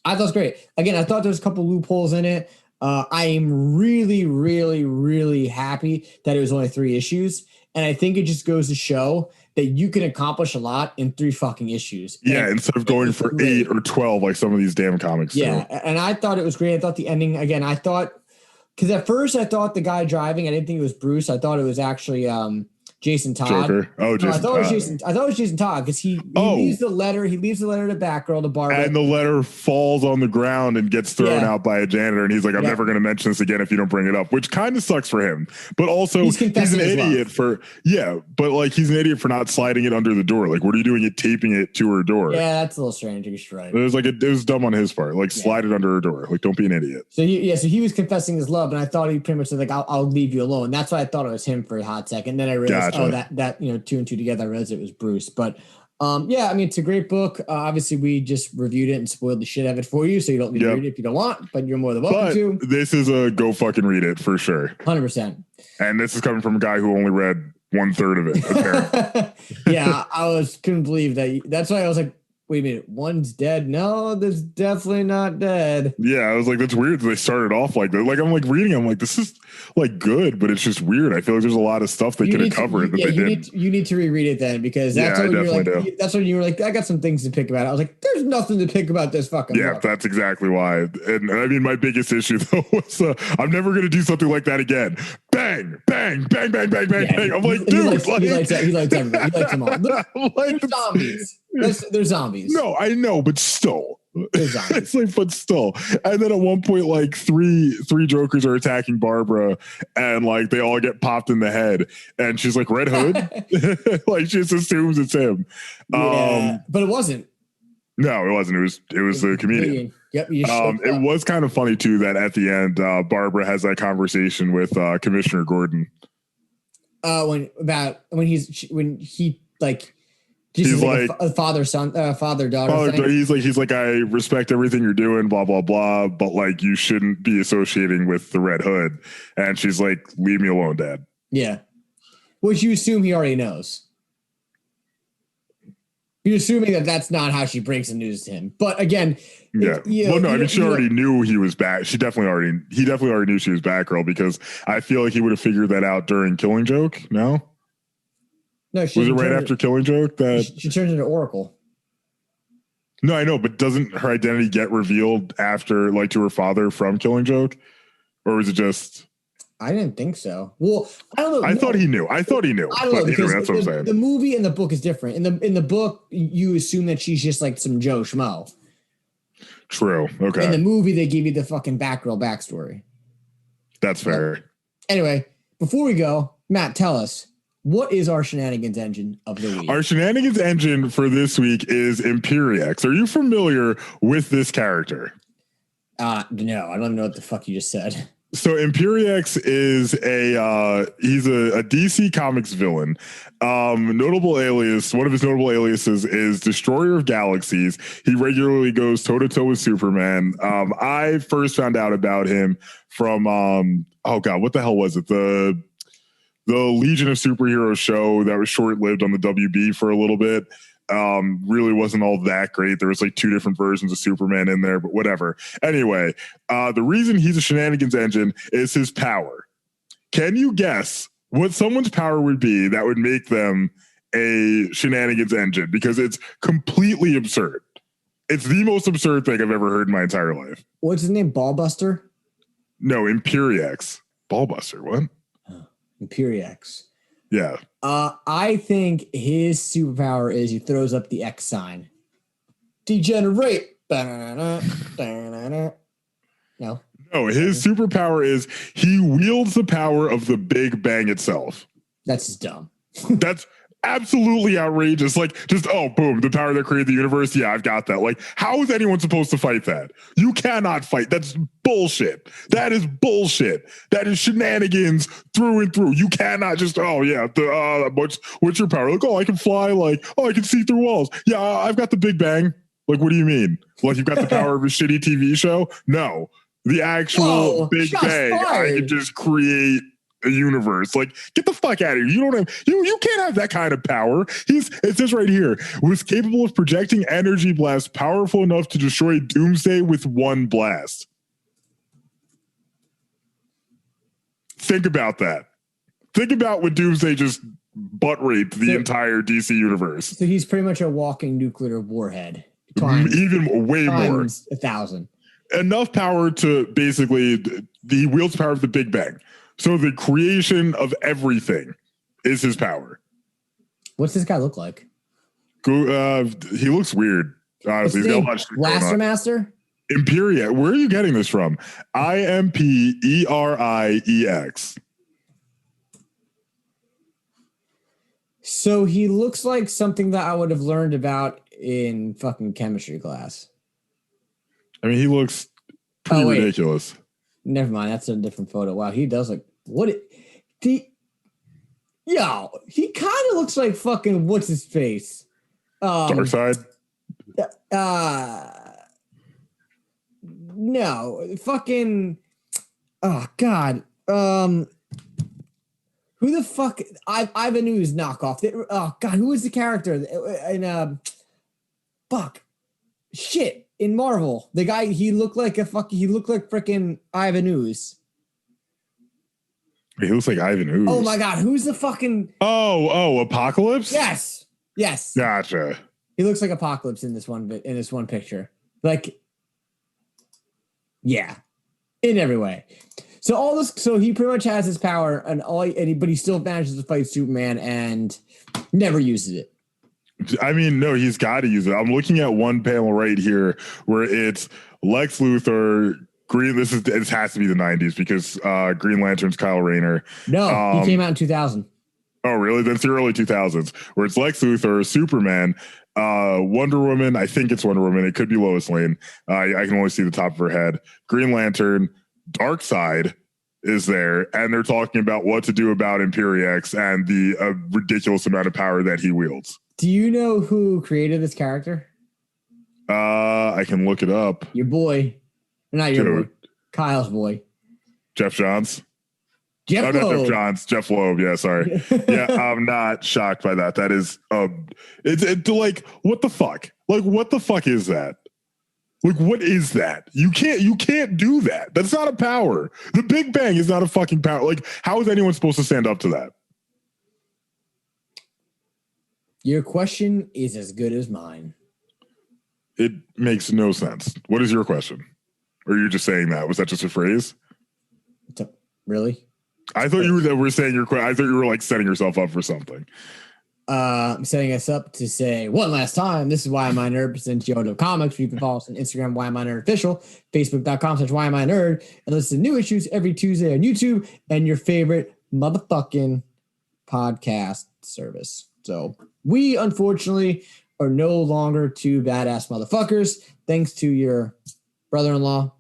thought it was great. Again, I thought there was a couple loopholes in it. I am really, really, really happy that it was only 3 issues. And I think it just goes to show that you can accomplish a lot in 3 fucking issues. Yeah, instead of going for 8 or 12 like some of these damn comics. Yeah, and I thought it was great. I thought the ending, again, because at first I thought the guy driving, I didn't think it was Bruce. I thought it was actually Jason Todd. Joker. Oh, Jason Todd. I thought it was Jason Todd because he leaves the letter. He leaves the letter to Batgirl, to Barbara. And the letter falls on the ground and gets thrown out by a janitor. And he's like, I'm never going to mention this again if you don't bring it up, which kind of sucks for him. But also he's an idiot he's an idiot for not sliding it under the door. Like, what are you doing? Taping it to her door. Yeah, that's a little strange. You're right. It was dumb on his part. Like, slide it under her door. Like, don't be an idiot. So he was confessing his love, and I thought he pretty much said, like, I'll leave you alone. That's why I thought it was him for a hot second. Then I realized, that 2 and 2 together, I realized it was Bruce. But it's a great book. Obviously, we just reviewed it and spoiled the shit out of it for you, so you don't need to read it if you don't want, but you're more than welcome to. This is a go fucking read it for sure. 100%. And this is coming from a guy who only read 1/3 of it, apparently. Yeah, couldn't believe that. That's why I was like, wait a minute, one's dead? No, that's definitely not dead. Yeah, I was like, that's weird. They started off like that. Like, I'm like reading, I'm like, this is like good, but it's just weird. I feel like there's a lot of stuff they could have covered that they didn't. You need to reread it then, because that's when that's when you were like, I got some things to pick about. I was like, there's nothing to pick about this fucking book. That's exactly why. And I mean, my biggest issue though was I'm never going to do something like that again. Bang, bang, bang, bang, bang, bang, bang. I'm like, dude, he likes everybody. He likes them all. They're zombies. They're zombies. No, I know, but still. It's like, but still. And then at one point, like three Jokers are attacking Barbara, and like they all get popped in the head, and she's like, Red Hood. Like, she just assumes it's him. Yeah, but it wasn't. No, it wasn't. It was the comedian. Yep. It was kind of funny too that at the end, Barbara has that conversation with Commissioner Gordon. He's like a father-daughter. He's like, I respect everything you're doing, blah, blah, blah, but like, you shouldn't be associating with the Red Hood. And she's like, leave me alone, Dad. Yeah. Which you assume he already knows. You're assuming that that's not how she breaks the news to him. But again, she already knew he was back. He definitely already knew she was Batgirl, because I feel like he would have figured that out during Killing Joke. No, was it right after Killing Joke that she turns into Oracle? No, I know, but doesn't her identity get revealed after, like, to her father from Killing Joke, or was it just? I didn't think so. Well, I don't know. I thought he knew. I don't know, because that's what I'm saying. The movie and the book is different. In the book, you assume that she's just like some Joe Schmo. True. Okay. In the movie, they give you the fucking Batgirl backstory. That's fair. Anyway, before we go, Matt, tell us, what is our shenanigans engine of the week? Our shenanigans engine for this week is Imperiex. Are you familiar with this character? No, I don't know what the fuck you just said. So Imperiex is he's a DC Comics villain. Notable alias, one of his notable aliases is Destroyer of Galaxies. He regularly goes toe to toe with Superman. I first found out about him from oh god, what the hell was it? The Legion of Superheroes show that was short lived on the WB for a little bit. Really wasn't all that great. There was like 2 different versions of Superman in there, but whatever. Anyway, the reason he's a shenanigans engine is his power. Can you guess what someone's power would be that would make them a shenanigans engine? Because it's completely absurd. It's the most absurd thing I've ever heard in my entire life. What's his name? Ballbuster? No, Imperiex. Ballbuster, what? Imperiex. Yeah. I think his superpower is he throws up the X sign. Degenerate. No. No, his superpower is he wields the power of the Big Bang itself. That's just dumb. That's absolutely outrageous. Like, just, oh, boom, the power that created the universe. Yeah, I've got that. Like, how is anyone supposed to fight that? You cannot fight. That's bullshit. That is bullshit. That is shenanigans through and through. You cannot just, oh, yeah, what's your power? Like, oh, I can fly. Like, oh, I can see through walls. Yeah, I've got the Big Bang. Like, what do you mean? Like, you've got the power of a shitty TV show? No. The actual Big Bang, I can just create a universe. Like, get the fuck out of here. You don't have you can't have that kind of power. It says right here, was capable of projecting energy blasts powerful enough to destroy Doomsday with one blast. Think about that. Think about what Doomsday just butt raped the entire DC universe. So he's pretty much a walking nuclear warhead. Even way more. 1,000. Enough power to basically, he wields power of the Big Bang. So the creation of everything is his power. What's this guy look like? He looks weird. Honestly, he's got a lot of shit going on. Blaster Master? Imperia. Where are you getting this from? IMPERIEX. So he looks like something that I would have learned about in fucking chemistry class. I mean, he looks pretty ridiculous. Never mind, that's a different photo. Wow, he does look. He kind of looks like fucking what's his face? Darkseid. No, fucking. Oh God. Who the fuck? Ivanu's knockoff. Oh God, who is the character in fuck? Shit. In Marvel, the guy, he looked like freaking Ivanu's. He looks like Ivan Ooze. Oh my God, who's the fucking? Oh, Apocalypse. Yes. Gotcha. He looks like Apocalypse in this one picture. Like, yeah, in every way. So all this, so he pretty much has his power, but he still manages to fight Superman and never uses it. I mean, no, he's got to use it. I'm looking at one panel right here where it's Lex Luthor, it has to be the 90s because Green Lantern's Kyle Rayner. No, he came out in 2000. Oh, really? That's the early 2000s, where it's Lex Luthor, Superman, Wonder Woman. I think it's Wonder Woman. It could be Lois Lane. I can only see the top of her head. Green Lantern, Darkseid is there, and they're talking about what to do about Imperiex and the ridiculous amount of power that he wields. Do you know who created this character? I can look it up. Your boy. Not your boy. Kyle's boy. Jeff Johns. Jeff Loeb. Not Jeff Johns. Jeff Loeb. Yeah, sorry. Yeah, I'm not shocked by that. That is, it's like, what the fuck? Like, what the fuck is that? Like, what is that? You can't do that. That's not a power. The Big Bang is not a fucking power. Like, how is anyone supposed to stand up to that? Your question is as good as mine. It makes no sense. What is your question? Or are you just saying that? Was that just a phrase? Really? I thought you were saying your question. I thought you were like setting yourself up for something. I'm setting us up to say one last time. This is Why Am I Nerd presents Yo Wud Up Comics. You can follow us on Instagram, Why Am I Nerd Official, Facebook.com/Why Am I Nerd, and listen to new issues every Tuesday on YouTube and your favorite motherfucking podcast service. So we, unfortunately, are no longer two badass motherfuckers, thanks to your brother-in-law.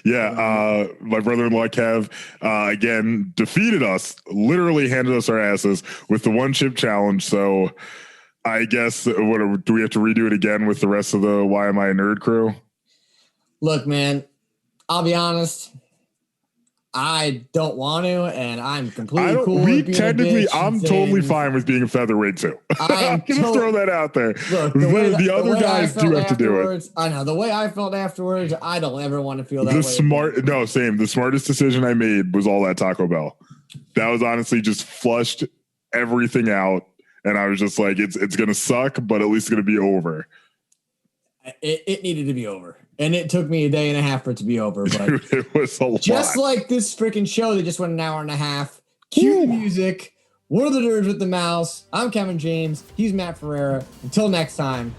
Yeah, my brother-in-law Kev again defeated us, literally handed us our asses with the one chip challenge. So I guess do we have to redo it again with the rest of the Why Am I a Nerd crew? Look, man, I'll be honest. I don't want to, and I'm completely cool. I'm totally fine with being a featherweight too. I'm gonna throw that out there. Look, the other guys do have to do it. I know the way I felt afterwards. I don't ever want to feel that way. Same. The smartest decision I made was all that Taco Bell. That was honestly just flushed everything out, and I was just like, it's gonna suck, but at least it's gonna be over. It needed to be over. And it took me a day and a half for it to be over. But dude, it was a lot. Just like this freaking show that just went an hour and a half. Cue music. One of the nerds with the mouse. I'm Kevin James. He's Matt Ferreira. Until next time.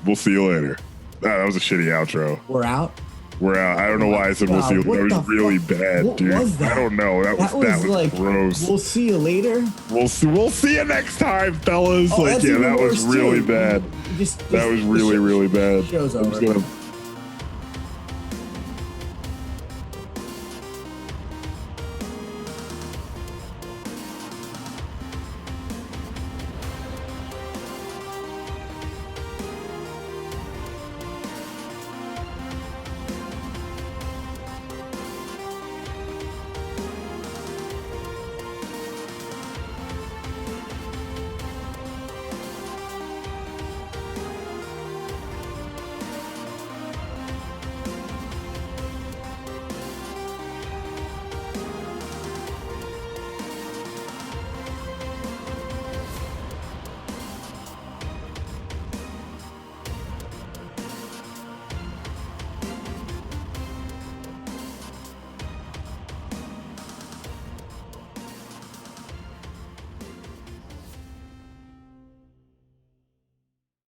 We'll see you later. That was a shitty outro. We're out. We're out. I don't know why I said we'll see you. That was really bad, dude. I don't know. That was like gross. We'll see you later. We'll see you next time, fellas. That was really bad. That was really bad. Show's over. I'm just gonna